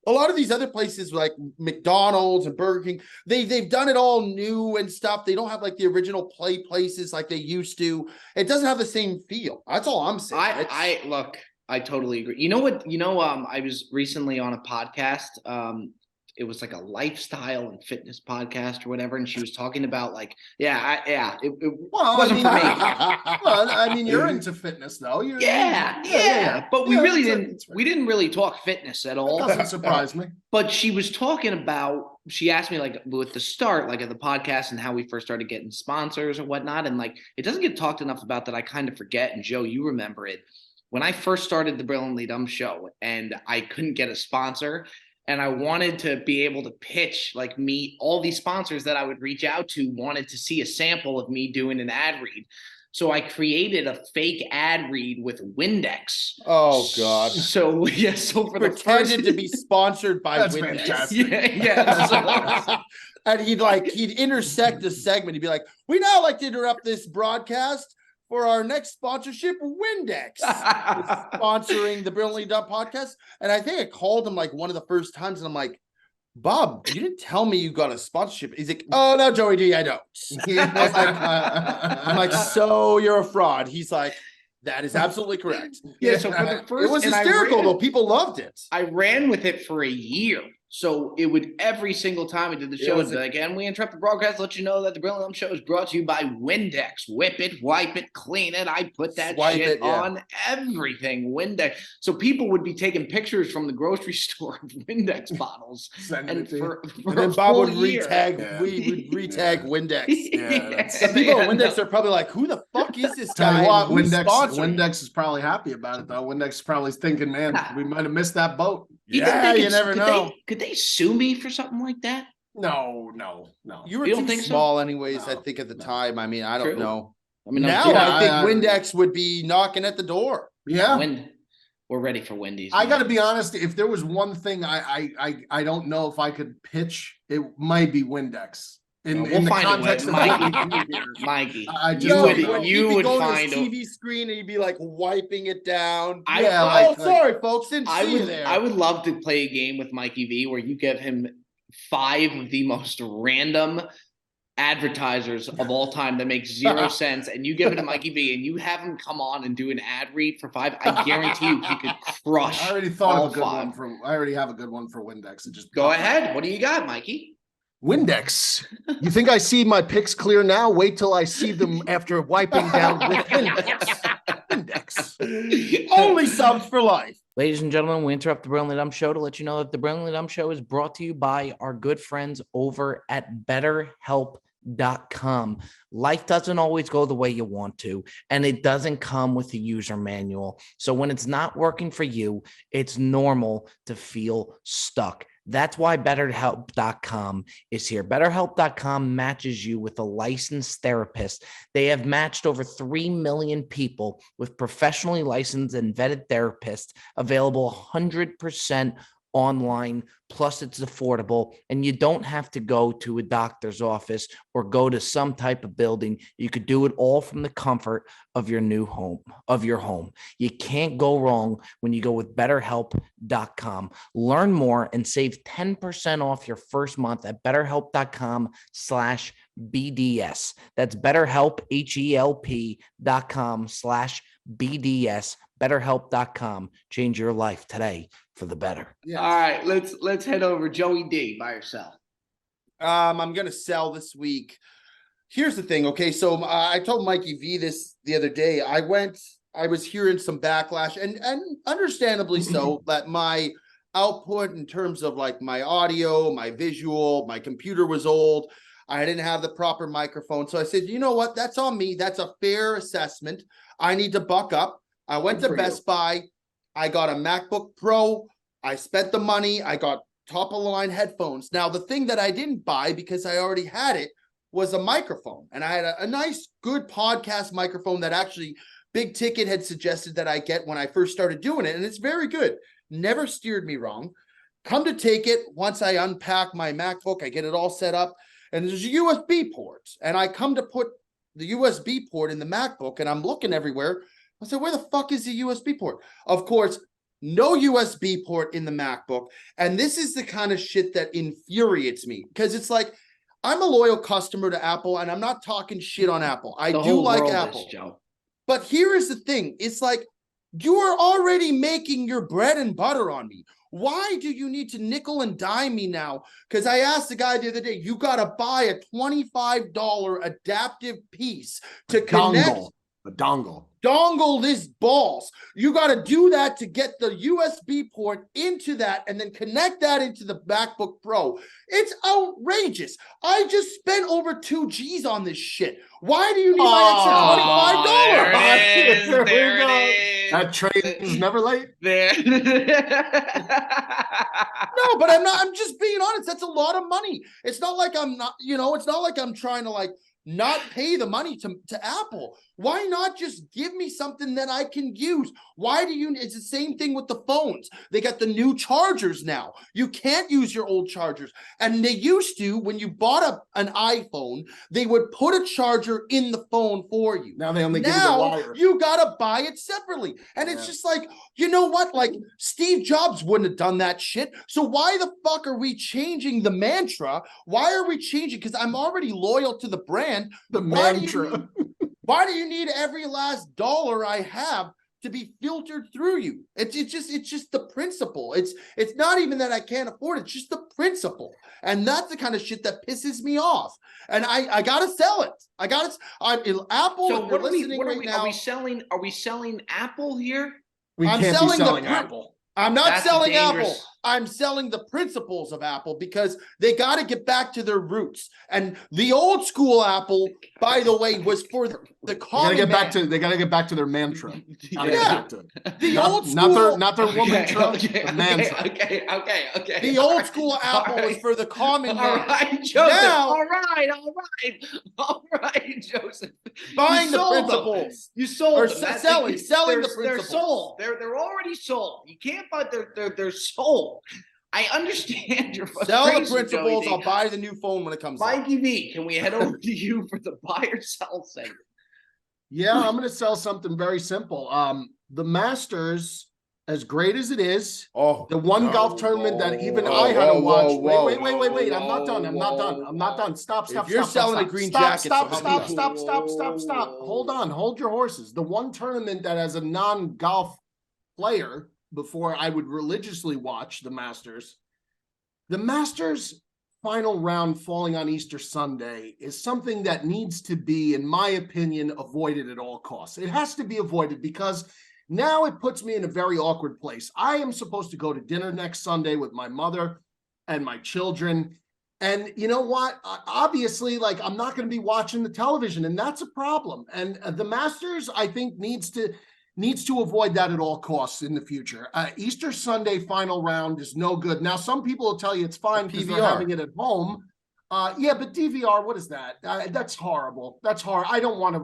A lot of these other places like McDonald's and Burger King, they've done it all new and stuff. They don't have like the original places like they used to. It doesn't have the same feel. That's all I'm saying. I look, I totally agree. You know what? I was recently on a podcast. It was like a lifestyle and fitness podcast or whatever, and she was talking about like, it Well, wasn't for me. Well, I mean, you're into fitness though. Yeah. But we Yeah, really that's didn't. that's right. We didn't really talk fitness at all. Doesn't surprise me. But she was talking about. She asked me like with the start, like of the podcast, and how we first started getting sponsors or whatnot, and like it doesn't get talked enough about that. I kind of forget. And Joe, you remember it when I first started the Brilliantly Dumb show, and I couldn't get a sponsor. And I wanted to be able to pitch, like meet all these sponsors that I would reach out to, wanted to see a sample of me doing an ad read. So I created a fake ad read with Windex. Oh God. So yeah, so for the Pretended first to be sponsored by That's Windex. fantastic. yeah. And he'd intersect the segment. He'd be like, we now like to interrupt this broadcast for our next sponsorship, Windex is sponsoring the Brilliantly Dumb podcast. And I think I called him like one of the first times, and I'm like, Bob, you didn't tell me you got a sponsorship. He's like, oh no, Joey D, I don't. I'm like, so you're a fraud. He's like, that is absolutely correct. Yeah, so for the first, It was and I hysterical ran- though. People loved it. I ran with it for a year. So it would every single time we did the show, it'd be like, and we interrupt the broadcast, let you know that the Brilliant Dumb Show is brought to you by Windex. Whip it, wipe it, clean it. I put that Swipe shit it, yeah. on everything. Windex. So people would be taking pictures from the grocery store of Windex bottles. Sending And it to you. for And then a Bob would full year. retag, Yeah. we would retag Windex. that's- And people Yeah, at Windex are probably like, who the fuck is this Tell guy? you what, Who's Windex sponsoring? is probably happy about it though. Windex is probably thinking, man, we might have missed that boat. You think Yeah, they you could- never could know. Could they sue me for something like that? No. You were You don't too think so? small anyways, I No, think at the no. time. I mean, I don't True. know. I mean, Now yeah, I think I- Windex would be knocking at the door. Yeah. We're ready for Wendy's. I man. got to be honest. If there was one thing I don't know if I could pitch, it might be Windex. In We'll the find a way. context of Mikey. I just You don't would- know. you he'd be would going find to a- his TV screen and he'd be like wiping it down. Yeah, Oh, like- sorry, folks, didn't I see you would there. I would love to play a game with Mikey V where you give him 5 of the most random advertisers of all time that make 0 sense, and you give it to Mikey V and you have him come on and do an ad read for 5. I guarantee you he could crush. I already thought all of a good 5. one for. I already have a good one for Windex. It just Go ahead. What do you got, Mikey? Windex. You think I see my pics clear now? Wait till I see them after wiping down with Windex. Windex. Only subs for life. Ladies and gentlemen, we interrupt the Brilliantly Dumb Show to let you know that the Brilliantly Dumb Show is brought to you by our good friends over at BetterHelp.com. Life doesn't always go the way you want to, and it doesn't come with a user manual. So when it's not working for you, it's normal to feel stuck. That's why BetterHelp.com is here. BetterHelp.com matches you with a licensed therapist. They have matched over 3 million people with professionally licensed and vetted therapists, available 100% online, plus it's affordable, and you don't have to go to a doctor's office or go to some type of building. You could do it all from the comfort of your new home, of your home. You can't go wrong when you go with BetterHelp.com. Learn more and save 10% off your first month at BetterHelp.com/BDS. That's BetterHelp, HELP.com/BDS. BetterHelp.com. Change your life today for the better. Yes. All right, let's head over Joey D by yourself. I'm gonna sell this week. Here's the thing, okay? So I told Mikey V this the other day. I was hearing some backlash, and understandably so, that my output in terms of like my audio, my visual, my computer was old. I didn't have the proper microphone. So I said, you know what? That's on me. That's a fair assessment. I need to buck up. I went to Best Buy. I got a MacBook Pro. I spent the money. I got top of the line headphones. Now, the thing that I didn't buy because I already had it was a microphone. And I had a nice, good podcast microphone that actually Big Ticket had suggested that I get when I first started doing it. And it's very good. Never steered me wrong. Come to take it. Once I unpack my MacBook, I get it all set up. And there's a USB port. And I come to put the USB port in the MacBook and I'm looking everywhere. I said, where the fuck is the USB port? Of course, no USB port in the MacBook. And this is the kind of shit that infuriates me because it's like, I'm a loyal customer to Apple and I'm not talking shit on Apple. I do like Apple. But here is the thing. It's like, you are already making your bread and butter on me. Why do you need to nickel and dime me now? Because I asked the guy the other day, you got to buy a $25 adaptive piece to connect. A dongle. Dongle this balls. You got to do that to get the USB port into that and then connect that into the MacBook Pro. It's outrageous. I just spent over 2 G's on this shit. Why do you need my extra $25? There it is. That train is never late. There. No, but I'm just being honest. That's a lot of money. It's not like I'm not, it's not like I'm trying to like not pay the money to Apple. Why not just give me something that I can use? It's the same thing with the phones. They got the new chargers now. You can't use your old chargers. And they used to, when you bought an iPhone, they would put a charger in the phone for you. Now they only give you the wire. You got to buy it separately. And it's just like, you know what? Like Steve Jobs wouldn't have done that shit. So why the fuck are we changing the mantra? Why are we changing? Because I'm already loyal to the brand. The mantra. Why do you need every last dollar I have to be filtered through you? It's just the principle. It's not even that I can't afford it. It's just the principle. And that's the kind of shit that pisses me off. And I gotta sell it. Apple. So what are we now, are we selling Apple here? I'm selling Apple. I'm not That's selling dangerous. Apple. I'm selling the principles of Apple because they got to get back to their roots. And the old school Apple, by the way, was for the common man. They got to get back to their mantra. Yeah. The old school, not their woman mantra. Okay. The old school Apple was for the common man. All right, Joseph. Now, all right, Joseph. Buying You the sold them. principles. You sold Or them. selling the They're principles. sold. They're already sold. You can't buy. They're sold. I understand your Sell frustration. the principles. Joey. I'll buy the new phone when it comes out. Mikey V, can we head over to you for the buy or sell segment? Yeah, I'm going to sell something very simple. The Masters, as great as it is, the one golf tournament that even I had to watch. Wait. I'm not done. Stop. If you're selling a green jacket, Stop. Hold on. Hold your horses. The one tournament that as a non-golf player, before I would religiously watch the Masters final round falling on Easter Sunday is something that needs to be, in my opinion, avoided at all costs. It has to be avoided because now it puts me in a very awkward place. I am supposed to go to dinner next Sunday with my mother and my children. And you know what? Obviously, like, I'm not going to be watching the television, and that's a problem. And the Masters, I think, needs to avoid that at all costs in the future. Easter Sunday final round is no good. Now, some people will tell you it's fine because they're having it at home. Yeah, but DVR, what is that? That's horrible. That's horrible. I don't want to.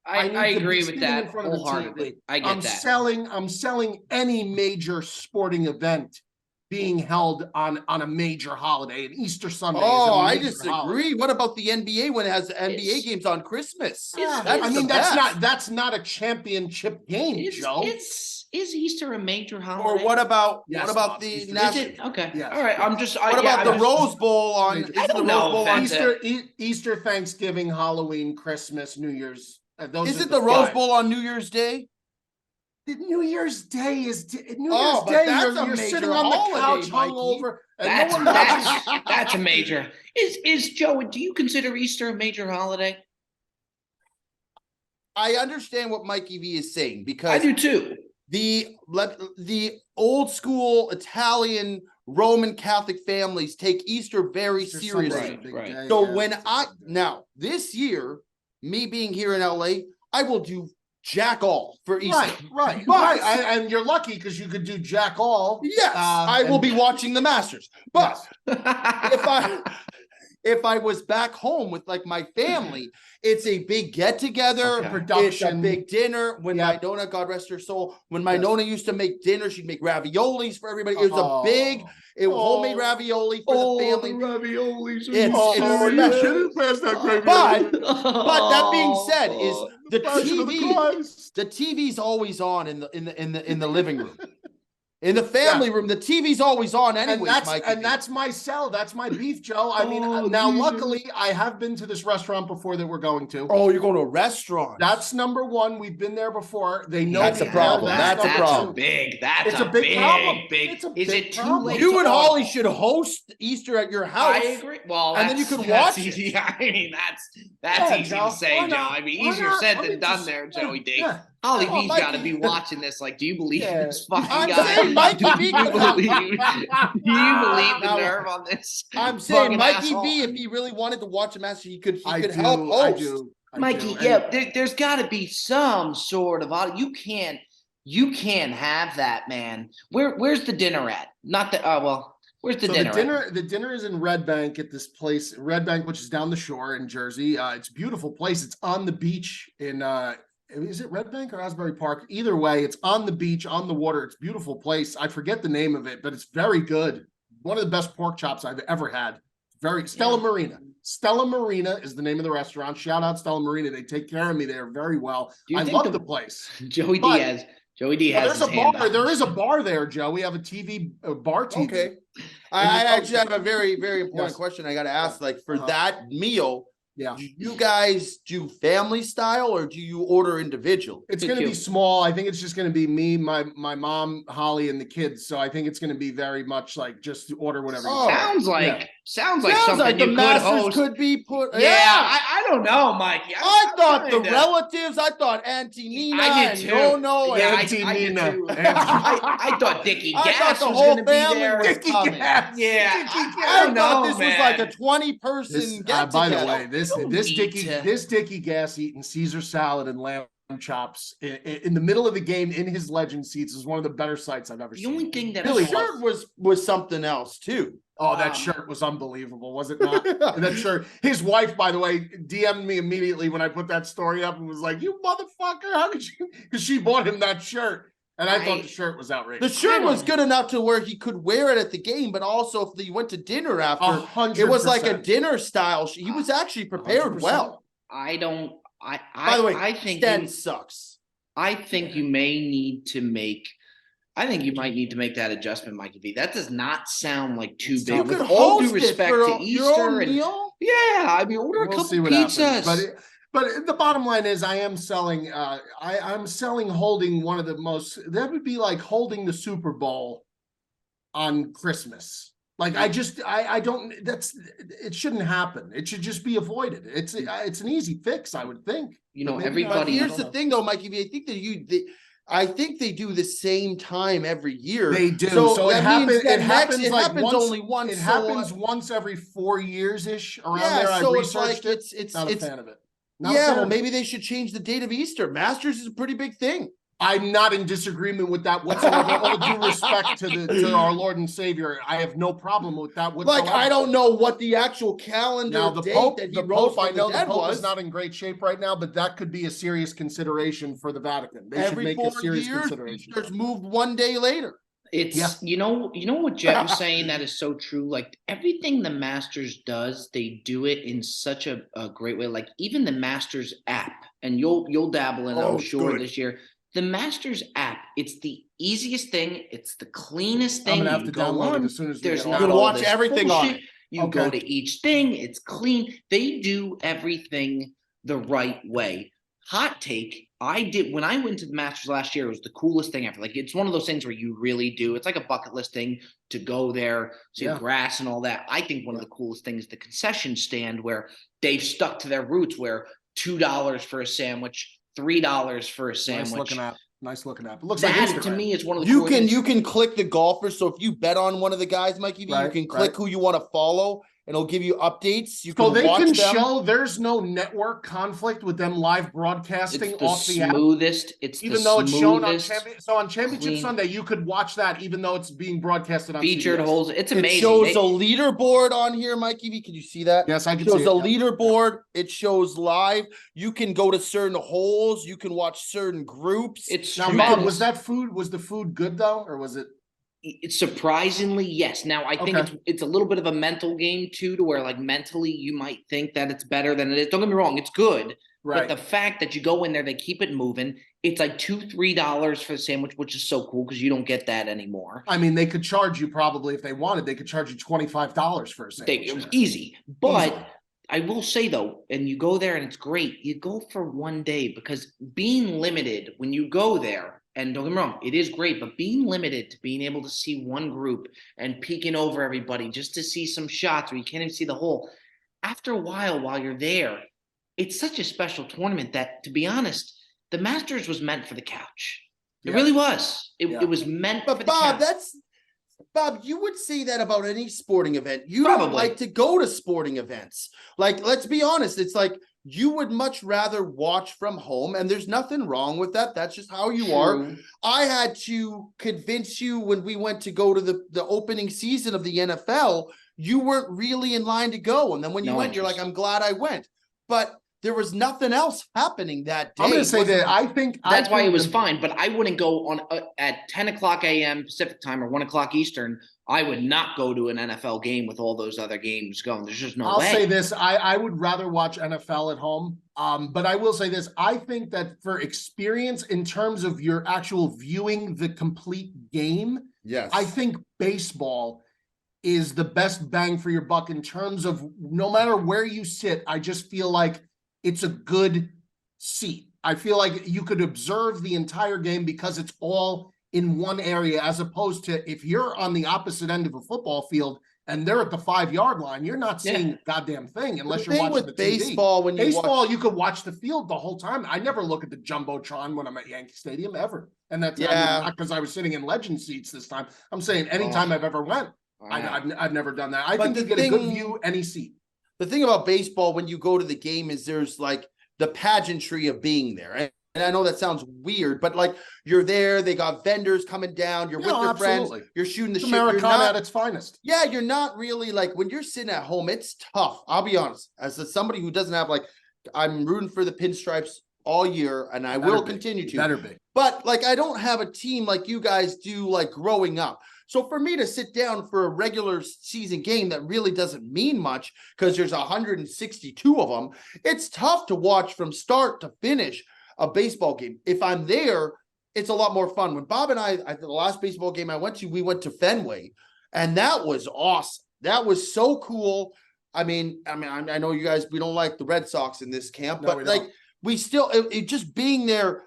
I agree with that wholeheartedly. I get that. I'm selling any major sporting event being held on a major holiday, and Easter Sunday. I disagree. Holiday. What about the NBA when it has the NBA games on Christmas? That's not a championship game, Joe. Is Easter a major holiday? Or what about the Is national? it? Okay. Yes. All right. What about the Rose Bowl on? I don't know. Easter, Thanksgiving, Halloween, Christmas, New Year's. Is it the Rose Bowl on New Year's Day? New Year's Day is New Year's Day. You're sitting on the couch hungover. That's a major. Is Joe? Do you consider Easter a major holiday? I understand what Mikey V is saying because I do too. the old school Italian Roman Catholic families take Easter very Easter seriously. Sunday's a Right, big right. day, So yeah, when it's a big day. now this year, me being here in LA, I will do jack all for Easter. Right. But- And you're lucky because you could do jack all. Yes, I will and- be watching the Masters. But Yes. if I was back home with like my family, it's a big get together. Okay. It's a Production. big dinner. When Yeah. my Nona, God rest her soul, when my Yes. Nona used to make dinner, she'd make raviolis for everybody. It was a big, it was homemade ravioli for the family. raviolis. It's special. Pass that gravy. But that being said, is the Passion of the TV, Christ. the TV's always on in the living room. In the family room, the TV's always on anyways, Mikey V. And that's my sell. That's my beef, Joe. I mean, now luckily I have been to this restaurant before that we're going to. Oh, you're going to a restaurant. That's number one. We've been there before. They know That's we a have. problem. That's a problem. Big. That's It's a a big big, problem. big. It's a Is big it too problem. late? You to and order? Holly should host Easter at your house. I agree. Well, And then you that's- could that's watch it. easy. I mean, that's Yeah, easy Joe. to say, Why Joe. not? I mean, Why easier not? said Let me than done just- there, Joey D. Yeah. Holly Oh, V's got to Mikey. be watching this. Like, do you believe Yeah. in this fucking I'm guy? saying Mikey do V you could help. believe? Do you believe the Now, nerve on this? I'm saying fucking Mikey asshole? V, if he really wanted to watch a match, he could I help do. host. I do. Mikey, And- yeah, there's got to be some sort of you can't have that, man. Where's the dinner at? Not the where's the So dinner? the dinner is in Red Bank at this place, Red Bank, which is down the shore in Jersey. It's a beautiful place. It's on the beach in is it Red Bank or Asbury Park? Either way, it's on the beach, on the water. It's a beautiful place. I forget the name of it, but it's very good. One of the best pork chops I've ever had. Stella Marina. Stella Marina is the name of the restaurant. Shout out Stella Marina. They take care of me there very well. Do you I think love the place. Joey But- Diaz. Joey D Well, has there's his a hand bar. up. There is a bar there, Joe. We have a bar TV. Okay. I And- actually have a very, very important Yes. question I got to ask. Like for Uh-huh. that meal, Yeah. do you guys do family style or do you order individual? It's Me going to too. be small. I think it's just going to be me, my mom, Holly, and the kids. So I think it's going to be very much like just order whatever. Oh. you want. Sounds like Yeah. sounds like Sounds something like you the could Masters host. could be put. Yeah, I don't know, Mikey. I thought the kinda- relatives. I thought Auntie Nina. I did and too. No, Yeah, and I Auntie did Nina. too. Auntie- I thought Dickie I Gas thought the was whole going to be family there. was Dickie coming. Gas. Yeah, Dickie I I don't thought know, this man. was like a 20-person This, get by the together. way, this Don't Dickie eat. this Dickie Gas eating Caesar salad and lamb chops in the middle of the game in his legend seats is one of the better sights I've ever The seen. only thing that Really The shirt was something else too. Oh, that shirt was unbelievable, was it not? That shirt. His wife, by the way, DM'd me immediately when I put that story up and was like, "You motherfucker, how could you?" Because she bought him that shirt, and I thought the shirt was The outrageous. shirt was good enough to where he could wear it at the game, but also if he went to dinner after, 100%. it was like a dinner style. He was actually prepared 100%. well. I don't. By the way, I think Sten sucks. I think you may need to make. I think you might need to make that adjustment, Mikey V. That does not sound like too It's big. tough. You With could all due host it respect for to your Easter own and meal. yeah, I mean, order a We'll see couple what pizzas. happens. But the bottom line is, I am selling. I'm selling holding one of the most. That would be like holding the Super Bowl on Christmas. Like I don't. It shouldn't happen. It should just be avoided. It's an easy fix, I would think. You know, But maybe everybody. But I here's don't the know. thing, though, Mikey V. I think they do the same time every year. They do. So it that means happens. that It happens it like happens once, only once. It so, happens once every 4 years ish around yeah, there. I so it's researched like it. it's Not a fan of it. Not a yeah. fan Well, of it. maybe they should change the date of Easter. Masters is a pretty big thing. I'm not in disagreement with that whatsoever. All due respect to our Lord and Savior, I have no problem with that whatsoever. Like I don't know what the actual calendar Now the date Pope, that he the wrote Pope, I from know the the dead Pope was. is not in great shape right now, but that could be a serious consideration for the Vatican. They should Every make 4 a serious years, consideration. Easter's moved one day later. It's Yeah. you know what Jeff was saying that is so true. Like everything the Masters does, they do it in such a great way. Like even the Masters app, and you'll dabble in it, I'm Oh, sure good. this year. The Masters app, it's the easiest thing. It's the cleanest I'm thing. gonna have You to go download on, it as soon as we there's get not off. You can all watch this everything on bullshit. it. You go Okay. to each thing. It's clean. They do everything the right way. Hot take. I did when I went to the Masters last year. It was the coolest thing ever. Like it's one of those things where you really do. It's like a bucket list thing to go there, see Yeah. grass and all that. I think one of the coolest things is the concession stand where they've stuck to their roots. Where $2 for a sandwich, $3 for a Nice sandwich. looking app. Nice looking app. It looks like That Instagram. to me is one of the You coolest. can click the golfers. So if you bet on one of the guys, Mikey V, you Right, can click right. who you want to follow, and it'll give you updates. You So can they watch can them. show there's no network conflict with them live broadcasting It's the off the app. smoothest. It's Even the though it's shown on smoothest so on Championship clean- Sunday, you could watch that even though it's being broadcasted on featured CBS. holes. It's It amazing. shows They- a leaderboard on here, Mikey V. Can you see that? Yes, I It can shows see a it. Yeah. leaderboard. It shows live. You can go to certain holes. You can watch certain groups. It's Now, tremendous. Bob, was the food good though, or was it? It's surprisingly, yes. Now I think Okay. it's a little bit of a mental game too, to where like mentally you might think that it's better than it is. Don't get me wrong, it's good. Right. But the fact that you go in there, they keep it moving. It's like $2-3 for the sandwich, which is so cool because you don't get that anymore. I mean, they could charge you probably if they wanted. They could charge you $25 for a sandwich. It was there. easy. But Easily. I will say though, and you go there and it's great. You go for one day because being limited when you go there, and don't get me wrong, it is great, but being limited to being able to see one group and peeking over everybody just to see some shots where you can't even see the hole. After a while you're there, it's such a special tournament that, to be honest, the Masters was meant for the couch. It Yeah. really was. It, Yeah. it was meant for But the Bob, couch. Bob, you would say that about any sporting event. You don't Probably. like to go to sporting events. Like, let's be honest. It's like you would much rather watch from home, and there's nothing wrong with that. That's just how you are. True. I had to convince you when we went to go to the opening season of the NFL, you weren't really in line to go. And then when you No went, you're like, interest. I'm glad I went. But there was nothing else happening that day. I'm going to say Wasn't- that I think That's why it was the- fine, but I wouldn't go on at 10 o'clock a.m. Pacific time or 1 o'clock Eastern. I would not go to an NFL game with all those other games going. There's just no I'll way. say this: I would rather watch NFL at home. But I will say this: I think that for experience in terms of your actual viewing the complete game, Yes. I think baseball is the best bang for your buck in terms of no matter where you sit. I just feel like it's a good seat. I feel like you could observe the entire game because it's all in one area, as opposed to if you're on the opposite end of a football field and they're at the 5-yard line, you're not seeing a goddamn thing unless The you're thing watching with the TV. baseball, when you Baseball, watch, you could watch the field the whole time. I never look at the Jumbotron when I'm at Yankee Stadium ever. And that's not because I was sitting in legend seats this time. I'm saying anytime I've ever went, I've never done that. I But think you the get a good thing- view any seat. the thing about baseball, when you go to the game, is there's like the pageantry of being there. And I know that sounds weird, but like you're there, they got vendors coming down, you're with No, your absolutely. friends, you're shooting the It's shit. You're Americana not, at its finest. yeah, you're not really like when you're sitting at home, it's tough. I'll be honest, somebody who doesn't have like, I'm rooting for the pinstripes all year, and I will continue to. Better be. But like, I don't have a team like you guys do, like growing up. So for me to sit down for a regular season game that really doesn't mean much because there's 162 of them, it's tough to watch from start to finish a baseball game. If I'm there, it's a lot more fun. When Bob and I the last baseball game I went to, we went to Fenway, and that was awesome. That was so cool. I mean, I know you guys, we don't like the Red Sox in this camp, No, but we like don't. we still, it just being there,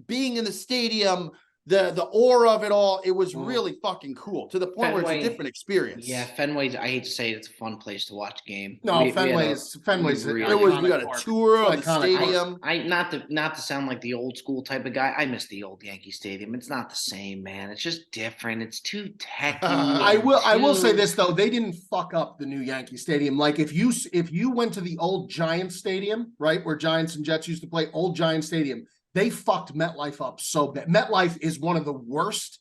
being in the stadium, the aura of it all, it was really fucking cool to the point where it's Fenway- a different experience. Yeah, Fenway's, I hate to say it, it's a fun place to watch a game. No, We had Fenway's really- There was, we iconic got a park. tour of the Iconic park. stadium. I not to sound like the old school type of guy. I miss the old Yankee Stadium. It's not the same, man. It's just different. It's too techy. I will say too- this though, they didn't fuck up the new Yankee Stadium. Like if you went to the old Giants Stadium, right, where Giants and Jets used to play, old Giant Stadium, they fucked MetLife up so bad. MetLife is one of the worst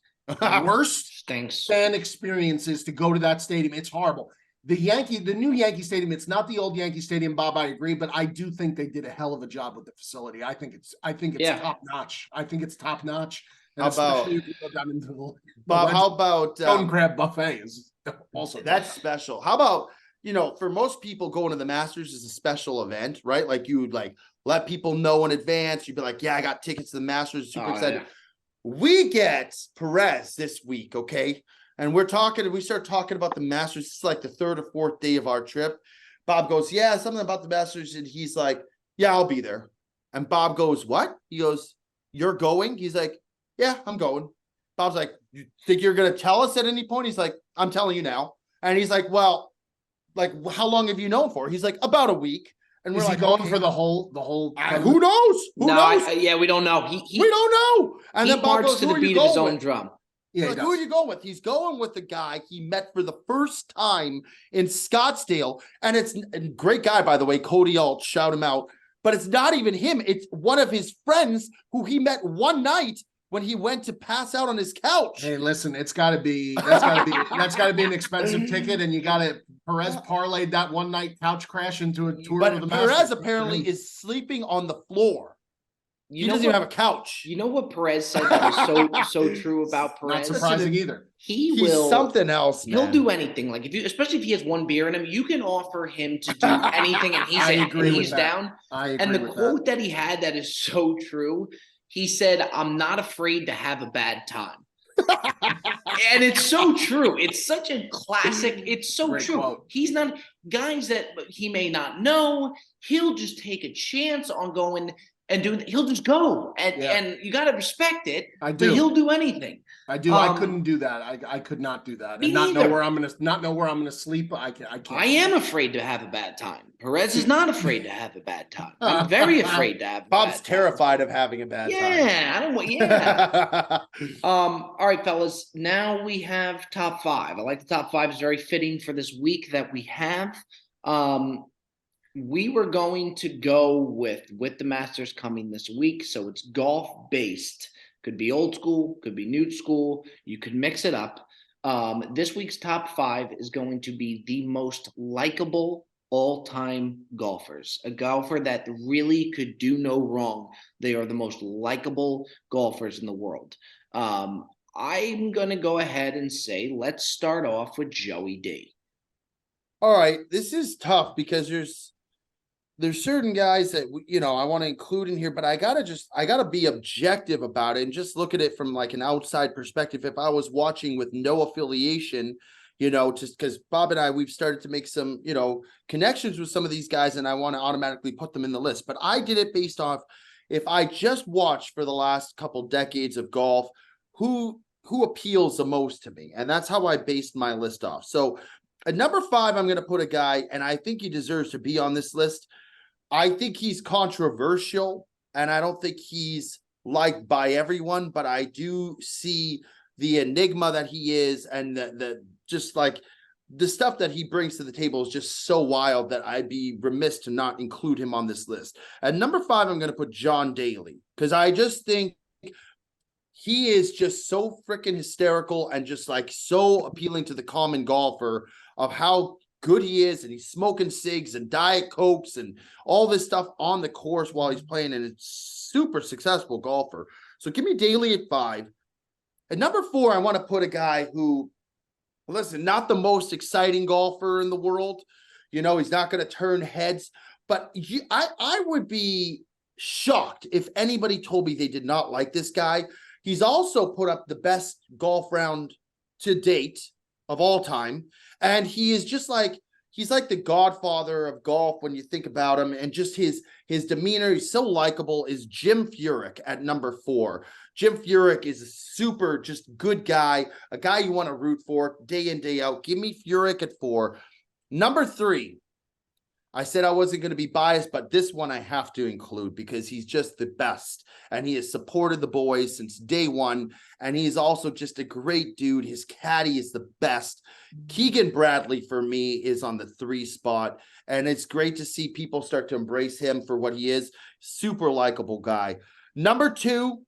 Stinks. fan experiences to go to that stadium. It's horrible. The new Yankee Stadium, it's not the old Yankee Stadium, Bob, I agree, but I do think they did a hell of a job with the facility. I think it's Yeah. top notch. I think it's top notch. And How about- especially if you go down into the Bob, how Legend about Stone Crab Buffet is also that's special. How about, for most people, going to the Masters is a special event, right? Like you would like let people know in advance. You'd be like, yeah, I got tickets to the Masters, super Oh, excited. yeah. We get Perez this week, okay? And we start talking about the Masters. It's like the third or fourth day of our trip. Bob goes, yeah, something about the Masters. And he's like, yeah, I'll be there. And Bob goes, what? He goes, you're going? He's like, yeah, I'm going. Bob's like, you think you're going to tell us at any point? He's like, I'm telling you now. And he's like, well, like, how long have you known for? He's like, about a week. And Is we're he like, going okay, for the whole who knows? Who knows? Yeah, we don't know. We don't know. And he then Bob marched goes, to who the are you beat of his going own with? drum. Yeah, Like, who are you going with? He's going with the guy he met for the first time in Scottsdale. And it's a great guy, by the way, Cody Alt, shout him out. But it's not even him. It's one of his friends who he met one night when he went to pass out on his couch. Hey, listen, that's gotta be an expensive ticket, and you gotta Perez parlayed that one night couch crash into a tour of the But Masters. Perez apparently is sleeping on the floor. He doesn't even have a couch. You know what Perez said that was so true about Not Perez? surprising either. He's will something else, man. He'll do anything. Like especially if he has one beer in him, you can offer him to do anything, and I agree with he's that. down. I agree And the with quote that he had that is so true. He said, "I'm not afraid to have a bad time." And it's so true. It's such a classic. It's so Great true. quote. He's not guys that he may not know. He'll just take a chance on going and doing. He'll just go, and you got to respect it. I But do. he'll do anything. I do. I couldn't do that. I could not do that. Me And not know neither. where I'm gonna sleep. I can't. I am afraid to have a bad time. Perez is not afraid to have a bad time. I'm very afraid to have a Bob's bad time. terrified of having a bad time. Yeah, I don't want. Yeah. All right, fellas. Now we have top five. I like the top five. It's very fitting for this week that we have. We were going to go with the Masters coming this week, so it's golf based. Could be old school, could be new school. You could mix it up. This week's top five is going to be the most likable all-time golfers. A golfer that really could do no wrong. They are the most likable golfers in the world. I'm going to go ahead and say, let's start off with Joey D. All right, this is tough because there's certain guys that I want to include in here, but I gotta be objective about it and just look at it from like an outside perspective. If I was watching with no affiliation, just because Bob and I, we've started to make some, connections with some of these guys, and I want to automatically put them in the list. But I did it based off if I just watched for the last couple decades of golf, who appeals the most to me, and that's how I based my list off. So at number 5, I'm going to put a guy, and I think he deserves to be on this list. I think he's controversial, and I don't think he's liked by everyone, but I do see the enigma that he is, and the just like the stuff that he brings to the table is just so wild that I'd be remiss to not include him on this list. At number 5, I'm going to put John Daly, because I just think he is just so freaking hysterical and just like so appealing to the common golfer of how good he is, and he's smoking cigs and Diet Cokes and all this stuff on the course while he's playing, and it's super successful golfer. So give me Daly at 5. At number 4, I want to put a guy who, listen, not the most exciting golfer in the world. He's not going to turn heads, but I would be shocked if anybody told me they did not like this guy. He's also put up the best golf round to date of all time. And he is just like, he's like the godfather of golf when you think about him, and just his demeanor. He's so likable. Is Jim Furyk at number 4. Jim Furyk is a super just good guy, a guy you want to root for day in, day out. Give me Furyk at 4. Number 3, I said I wasn't going to be biased, but this one I have to include because he's just the best, and he has supported the boys since day one, and he's also just a great dude. His caddy is the best. Keegan Bradley for me is on the 3 spot, and it's great to see people start to embrace him for what he is. Super likable guy. Number 2,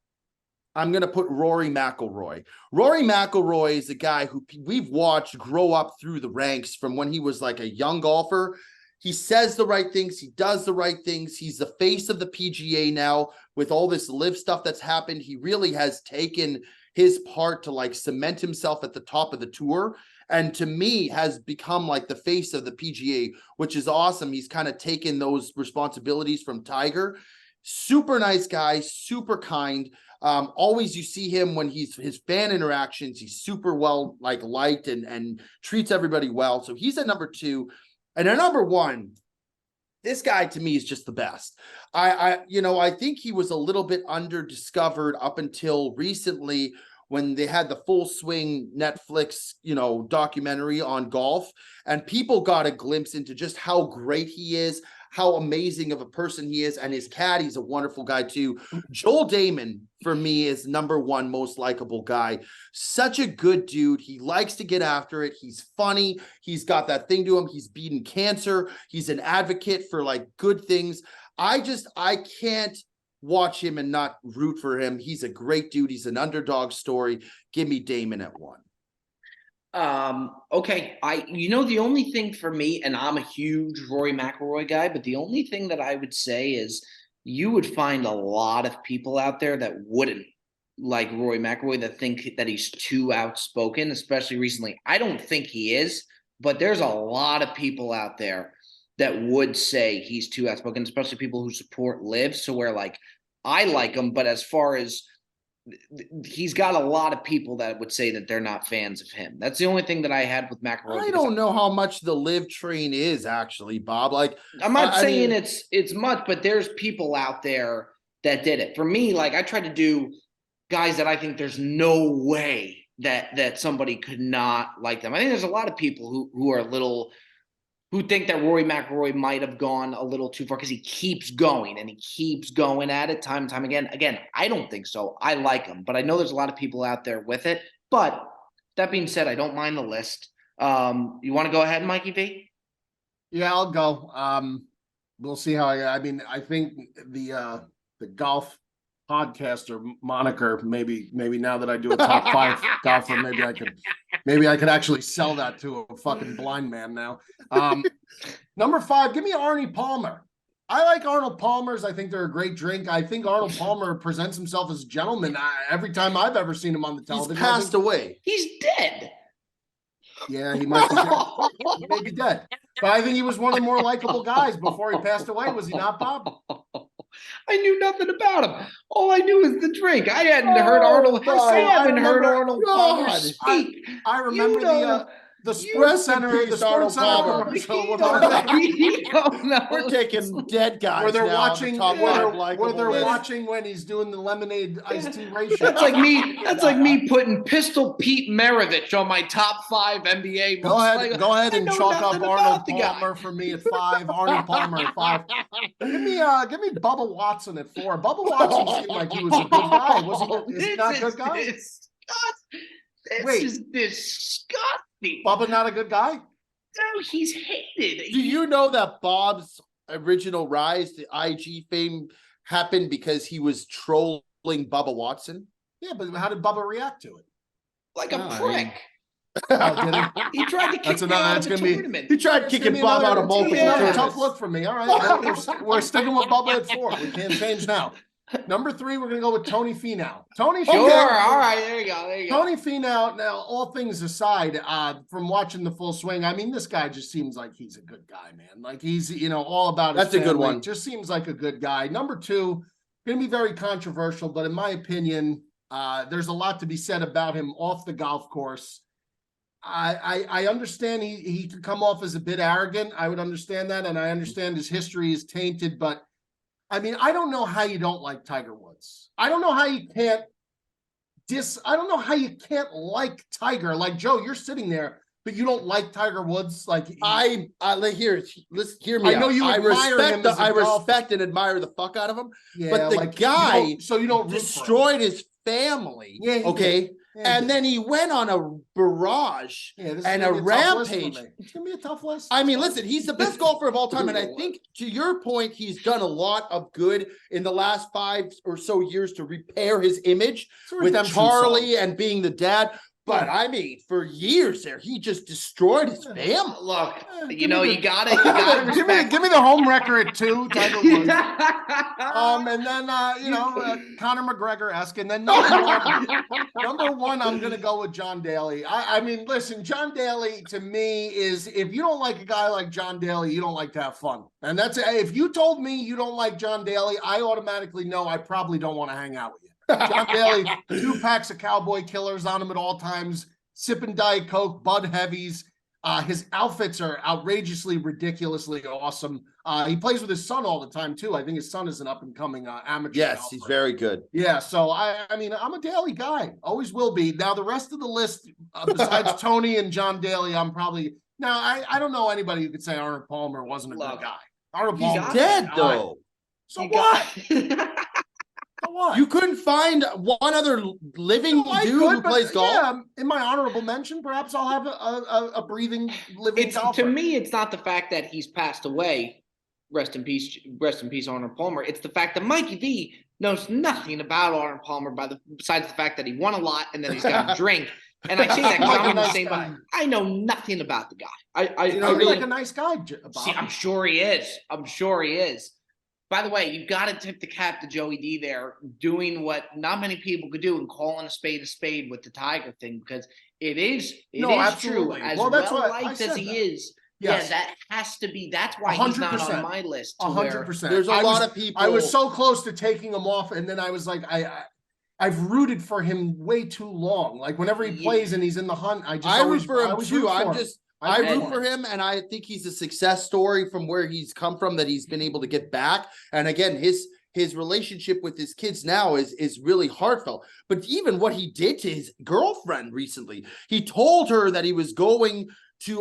I'm going to put Rory McIlroy. Rory McIlroy is a guy who we've watched grow up through the ranks from when he was like a young golfer. He says the right things. He does the right things. He's the face of the PGA now with all this live stuff that's happened. He really has taken his part to like cement himself at the top of the tour. And to me has become like the face of the PGA, which is awesome. He's kind of taken those responsibilities from Tiger. Super nice guy, super kind. Always you see him when his fan interactions, he's super well liked and treats everybody well. So he's at number 2. And at number 1, this guy to me is just the best. I think he was a little bit under-discovered up until recently when they had the Full Swing Netflix, documentary on golf, and people got a glimpse into just how great he is, how amazing of a person he is, and his caddy's a wonderful guy too. Joel Damon, for me, is #1 most likable guy. Such a good dude. He likes to get after it. He's funny. He's got that thing to him. He's beaten cancer. He's an advocate for like good things. I can't watch him and not root for him. He's a great dude. He's an underdog story. Give me Damon at 1. Okay. The only thing for me, and I'm a huge Rory McIlroy guy, but the only thing that I would say is you would find a lot of people out there that wouldn't like Rory McIlroy, that think that he's too outspoken, especially recently. I don't think he is, but there's a lot of people out there that would say he's too outspoken, especially people who support Liv. So where like, I like him, but as far as he's got a lot of people that would say that they're not fans of him. That's the only thing that I had with McIlroy. I don't know how much the Liv train is actually, Bob. Like, I'm not saying it's much, but there's people out there that did it. For me, like I tried to do guys that I think there's no way that somebody could not like them. I think there's a lot of people who are a little, who think that Rory McIlroy might have gone a little too far because he keeps going and he keeps going at it time and time again. Again, I don't think so. I like him, but I know there's a lot of people out there with it. But that being said, I don't mind the list. You want to go ahead, Mikey V? Yeah, I'll go. We'll see how I think the golf podcaster moniker, maybe now that I do a top 5 golfer, maybe I could actually sell that to a fucking blind man now. Number 5, give me Arnie Palmer. I like Arnold Palmer's. I think they're a great drink. I think Arnold Palmer presents himself as a gentleman every time I've ever seen him on the television. He's passed away. He's dead. Yeah, he might be dead. He may be dead. But I think he was one of the more likable guys before he passed away. Was he not, Bob? I knew nothing about him. All I knew is the drink. I hadn't heard Arnold. I haven't heard Arnold Palmer speak. I remember the Sports Center. The Sports Center commercial. We're taking dead guys. Where they're now watching when he's doing the lemonade iced tea ratio. That's like me putting Pistol Pete Maravich on my top 5 NBA. Go ahead and chalk up Arnold Palmer for me at 5. Arnold Palmer at 5. Give me Bubba Watson at 4. Bubba Watson seemed like he was a good guy. Is he not a good guy? This is disgusting. Bubba not a good guy? No, he's hated. Do you know that Bob's original rise to IG fame happened because he was trolling Bubba Watson? Yeah, but how did Bubba react to it? Like a prick. He tried to kick me out of the tournament. He tried kicking Bob out of multiple tournaments. Tough look for me. All right, we're sticking with Bubba at 4. We can't change now. Number 3, we're going to go with Tony Finau. All right, there you go. Tony Finau, now, all things aside, from watching the full swing, I mean, this guy just seems like he's a good guy, man. Like, he's, all about his family. That's a good one. Just seems like a good guy. Number 2, going to be very controversial, but in my opinion, there's a lot to be said about him off the golf course. I understand he could come off as a bit arrogant. I would understand that, and I understand his history is tainted, but I mean, I don't know how you don't like Tiger Woods. I don't know how you can't like Tiger. Like, Joe, you're sitting there, but you don't like Tiger Woods. Like, let's hear me. I know you admire him. I respect and admire the fuck out of him. Yeah, but the guy you don't destroyed his family. Yeah, okay. And then he went on a barrage and a rampage. It's going to be a tough list. I mean, listen, he's the best golfer of all time. And I think, to your point, he's done a lot of good in the last 5 or so years to repair his image with Charlie and being the dad. But I mean, for years there, he just destroyed his family. Look, you gotta give me the home record at 2, Tiger Woods. And then Conor McGregor-esque, and then number 1, I'm gonna go with John Daly. I mean, listen, John Daly to me is, if you don't like a guy like John Daly, you don't like to have fun. And that's, if you told me you don't like John Daly, I automatically know I probably don't want to hang out with you. John Daly, 2 packs of Cowboy Killers on him at all times, sipping Diet Coke, Bud Heavies. His outfits are outrageously, ridiculously awesome. He plays with his son all the time, too. I think his son is an up-and-coming amateur. Yes, golfer. He's very good. Yeah, so, I mean, I'm a Daly guy. Always will be. Now, the rest of the list, besides Tony and John Daly, I'm probably... Now, I don't know anybody who could say Arnold Palmer wasn't a good guy. Arnold He's Palmer Dead died. though. So You what? got- So what? You couldn't find one other living No, I dude could, who but plays golf. yeah, in my honorable mention, perhaps I'll have a breathing, living It's golfer. to me, it's not the fact that he's passed away. Rest in peace, Arnold Palmer. It's the fact that Mikey V knows nothing about Arnold Palmer besides the fact that he won a lot and then he's got a drink. And I say that because Like I'm a in the nice same guy. boat. I know nothing about the guy. I You know, really like a nice guy, Bob. see. I'm sure he is. I'm sure he is. By the way, you got to tip the cap to Joey D there, doing what not many people could do and calling a spade with the Tiger thing, because it is No, absolutely. true. As Well, that's well what I liked as said he that. is, Yes. yeah, that has to be. That's why he's not 100%. on my list. To where 100%. There's a lot of people. I was so close to taking him off, and then I was like, I've rooted for him way too long. Like whenever he Yeah. plays and he's in the hunt, I I root always for him always too. root for I'm him. just I I root root for for him, and I think he's a success story from where he's come from, that he's been able to get back. And again, his relationship with his kids now is really heartfelt. But even what he did to his girlfriend recently, he told her that he was going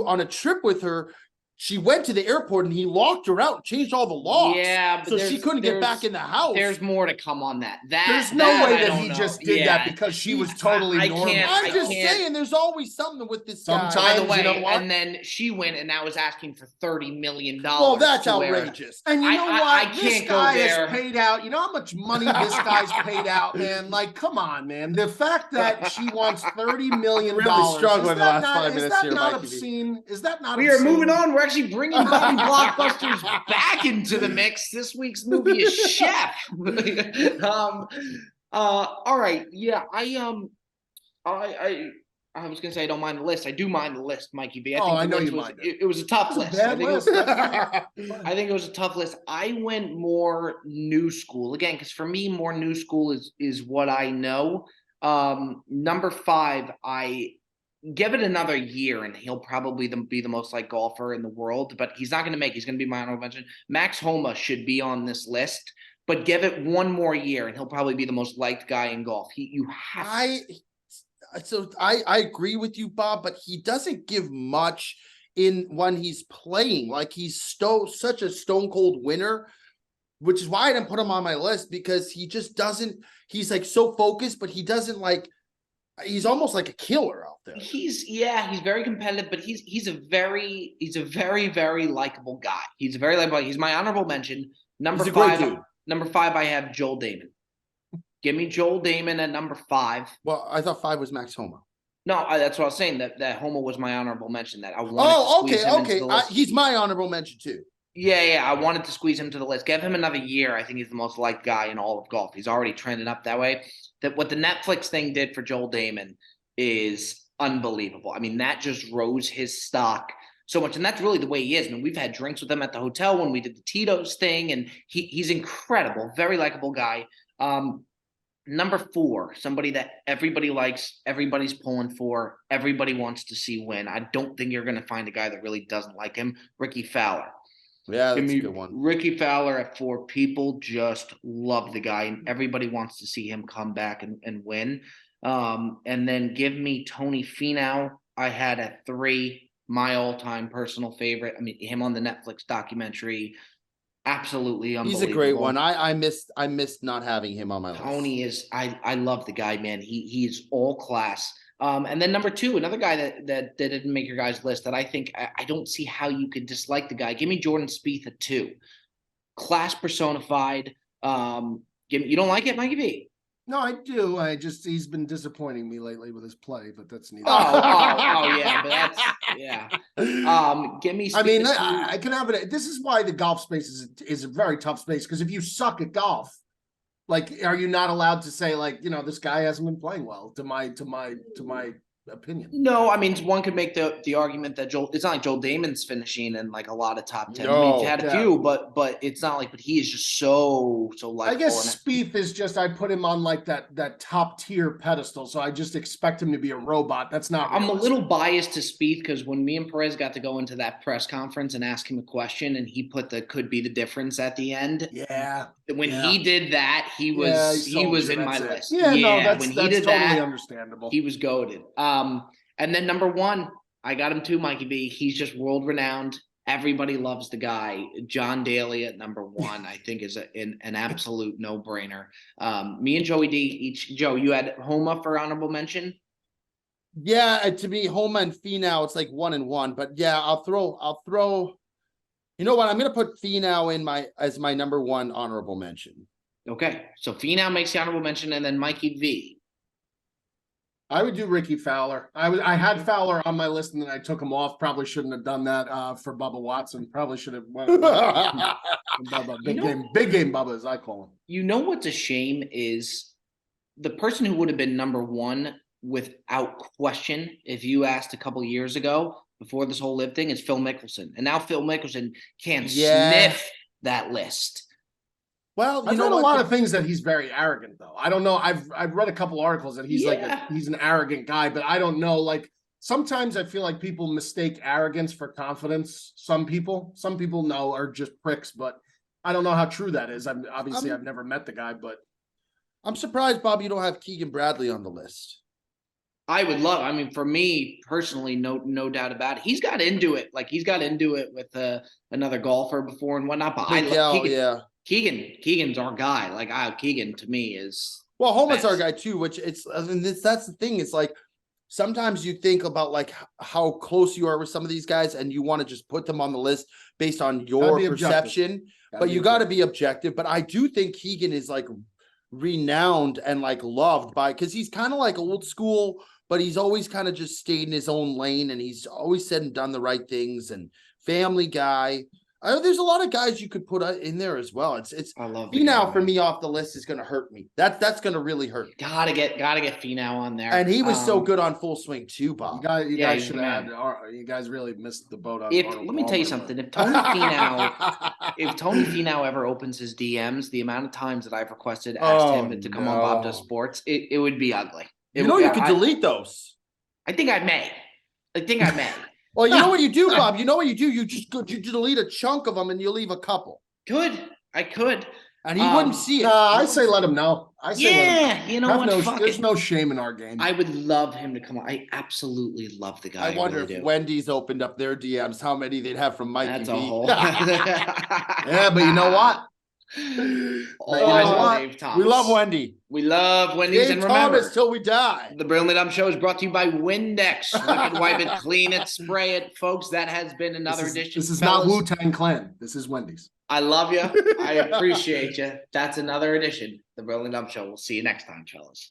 on a trip with her. She went to the airport and he locked her out, changed all the locks. Yeah, but so she couldn't get back in the house. There's more to come on that. There's no way that he just did that because she was totally normal. I'm just can't- saying, there's always something with this Sometimes, guy. By the way, you know what? and then she went and now was asking for $30 million. Well, that's to where- outrageous. And you know what? I This can't go guy there. has paid out. You know how much money this guy's paid out, man? Like, come on, man. The fact that she wants $30 million. Really struggling the last 5 is minutes that here, not Mikey V. obscene? Is that not We are obscene? moving on. We're actually bringing Bobby Blockbusters back into the mix. This week's movie is Chef. All right. Yeah, I was gonna say I don't mind the list. I do mind the list, Mikey B. I know list you was, mind it. it was a tough It's a list. bad I think list. I think it was a tough list. I went more new school again because for me, more new school is what I know. Number 5, I give it another year and he'll probably be the most liked golfer in the world, but he's not going to make. He's going to be my honorable mention. Max Homa should be on this list, but give it one more year and he'll probably be the most liked guy in golf. I agree with you, Bob, but he doesn't give much when he's playing. Like he's such a stone cold winner, which is why I didn't put him on my list, because he just doesn't. He's like so focused, but he doesn't like. He's almost like a killer out there. He's very competitive, but he's a very very likable guy. He's a very likable. He's my honorable mention. Number 5. Number 5, I have Joel Damon. Give me Joel Damon at number 5. Well, I thought 5 was Max Homa. No, that's what I was saying. That Homa was my honorable mention. That I wanted. Okay. He's my honorable mention too. Yeah. I wanted to squeeze him to the list. Give him another year. I think he's the most liked guy in all of golf. He's already trending up that way. That what the Netflix thing did for Joel Damon is unbelievable. I mean, that just rose his stock so much, and that's really the way he is. I mean, we've had drinks with him at the hotel when we did the Tito's thing, and he's incredible, very likable guy. Number 4, somebody that everybody likes, everybody's pulling for, everybody wants to see win. I don't think you're going to find a guy that really doesn't like him. Ricky Fowler. Yeah, that's a good one. Ricky Fowler at 4. People just love the guy, and everybody wants to see him come back and win. And then give me Tony Finau. I had at 3, my all-time personal favorite. I mean, him on the Netflix documentary. Absolutely unbelievable. He's a great one. I missed not having him on my list. Tony is I love the guy, man. He's all class. And then number 2, another guy that didn't make your guys' list that I think I don't see how you could dislike the guy. Give me Jordan Spieth at 2. Class personified. You don't like it, Mikey V? No, I do. He's been disappointing me lately with his play, but that's neither. Yeah, but that's give me. I mean, I can have it. This is why the golf space is a very tough space, because if you suck at golf, like, are you not allowed to say, like, this guy hasn't been playing well? To my opinion. No, I mean, one could make the argument that it's not like Joel Damon's finishing in like a lot of top 10. No, I mean, he's had a few, but it's not like. But he is just so like. I guess Spieth is just, I put him on like that top tier pedestal, so I just expect him to be a robot. That's not. I'm realistic. a little biased to Spieth because when me and Perez got to go into that press conference and ask him a question, and he put the could be the difference at the end. Yeah. When he did that, he was in my list. Yeah, no, that's when he that's did totally that, understandable. he was goated. And then number 1, I got him too, Mikey B. He's just world renowned. Everybody loves the guy. John Daly at number 1, I think, is an absolute no-brainer. Me and Joey D each. Joe, you had Homa for honorable mention. Yeah, to me, Homa and Finau, it's like 1 and 1. But yeah, I'll throw. You know what? I'm gonna put Finau as my number 1 honorable mention. Okay, so Finau makes the honorable mention, and then Mikey V. I would do Ricky Fowler. I had Fowler on my list and then I took him off. Probably shouldn't have done that for Bubba Watson. Probably should have went Bubba. Big game Bubba, as I call him. You know what's a shame is the person who would have been number 1 without question, if you asked a couple years ago before this whole live thing, is Phil Mickelson. And now Phil Mickelson can't sniff that list. Well, I've read a lot of things that he's very arrogant, though. I don't know. I've read a couple articles that he's he's an arrogant guy, but I don't know. Like sometimes I feel like people mistake arrogance for confidence. Some people know are just pricks, but I don't know how true that is. I've never met the guy, but I'm surprised, Bob, you don't have Keegan Bradley on the list. I would love. I mean, for me personally, no doubt about it. He's got into it. Like he's got into it with another golfer before and whatnot. But I love Keegan. Yeah. Keegan's our guy. Like Keegan to me is Homa's our guy too, which that's the thing. It's like sometimes you think about like how close you are with some of these guys and you want to just put them on the list based on your perception, but you got to be objective. But I do think Keegan is like renowned and like loved because he's kind of like old school, but he's always kind of just stayed in his own lane and he's always said and done the right things and family guy. There's a lot of guys you could put in there as well. I love Finau for me off the list is going to hurt me. That's going to really hurt me. Gotta get Finau on there. And he was so good on Full Swing too, Bob. You guys should add. You guys really missed the boat on. Let me tell you something. If Tony Finau ever opens his DMs, the amount of times that I've asked him to come on Bob Does Sports, it would be ugly. You could delete those. I think I may. Well, you know what you do, Bob? You know what you do? You delete a chunk of them and you leave a couple. I could. And he wouldn't see it. I say let him know. You know what? There's no shame in our game. I would love him to come on. I absolutely love the guy. I wonder if Wendy's opened up their DMs, how many they'd have from Mikey V. That's a whole. Yeah, but you know what? We love Wendy. We love Wendy's. Dave and remember, Thomas till we die. The Brilliantly Dumb Show is brought to you by Windex. Lick it, wipe it, clean it, spray it. Folks, that has been another edition. This is not Wu-Tang Clan. This is Wendy's. I love you. I appreciate you. That's another edition. The Brilliantly Dumb Show. We'll see you next time, fellas.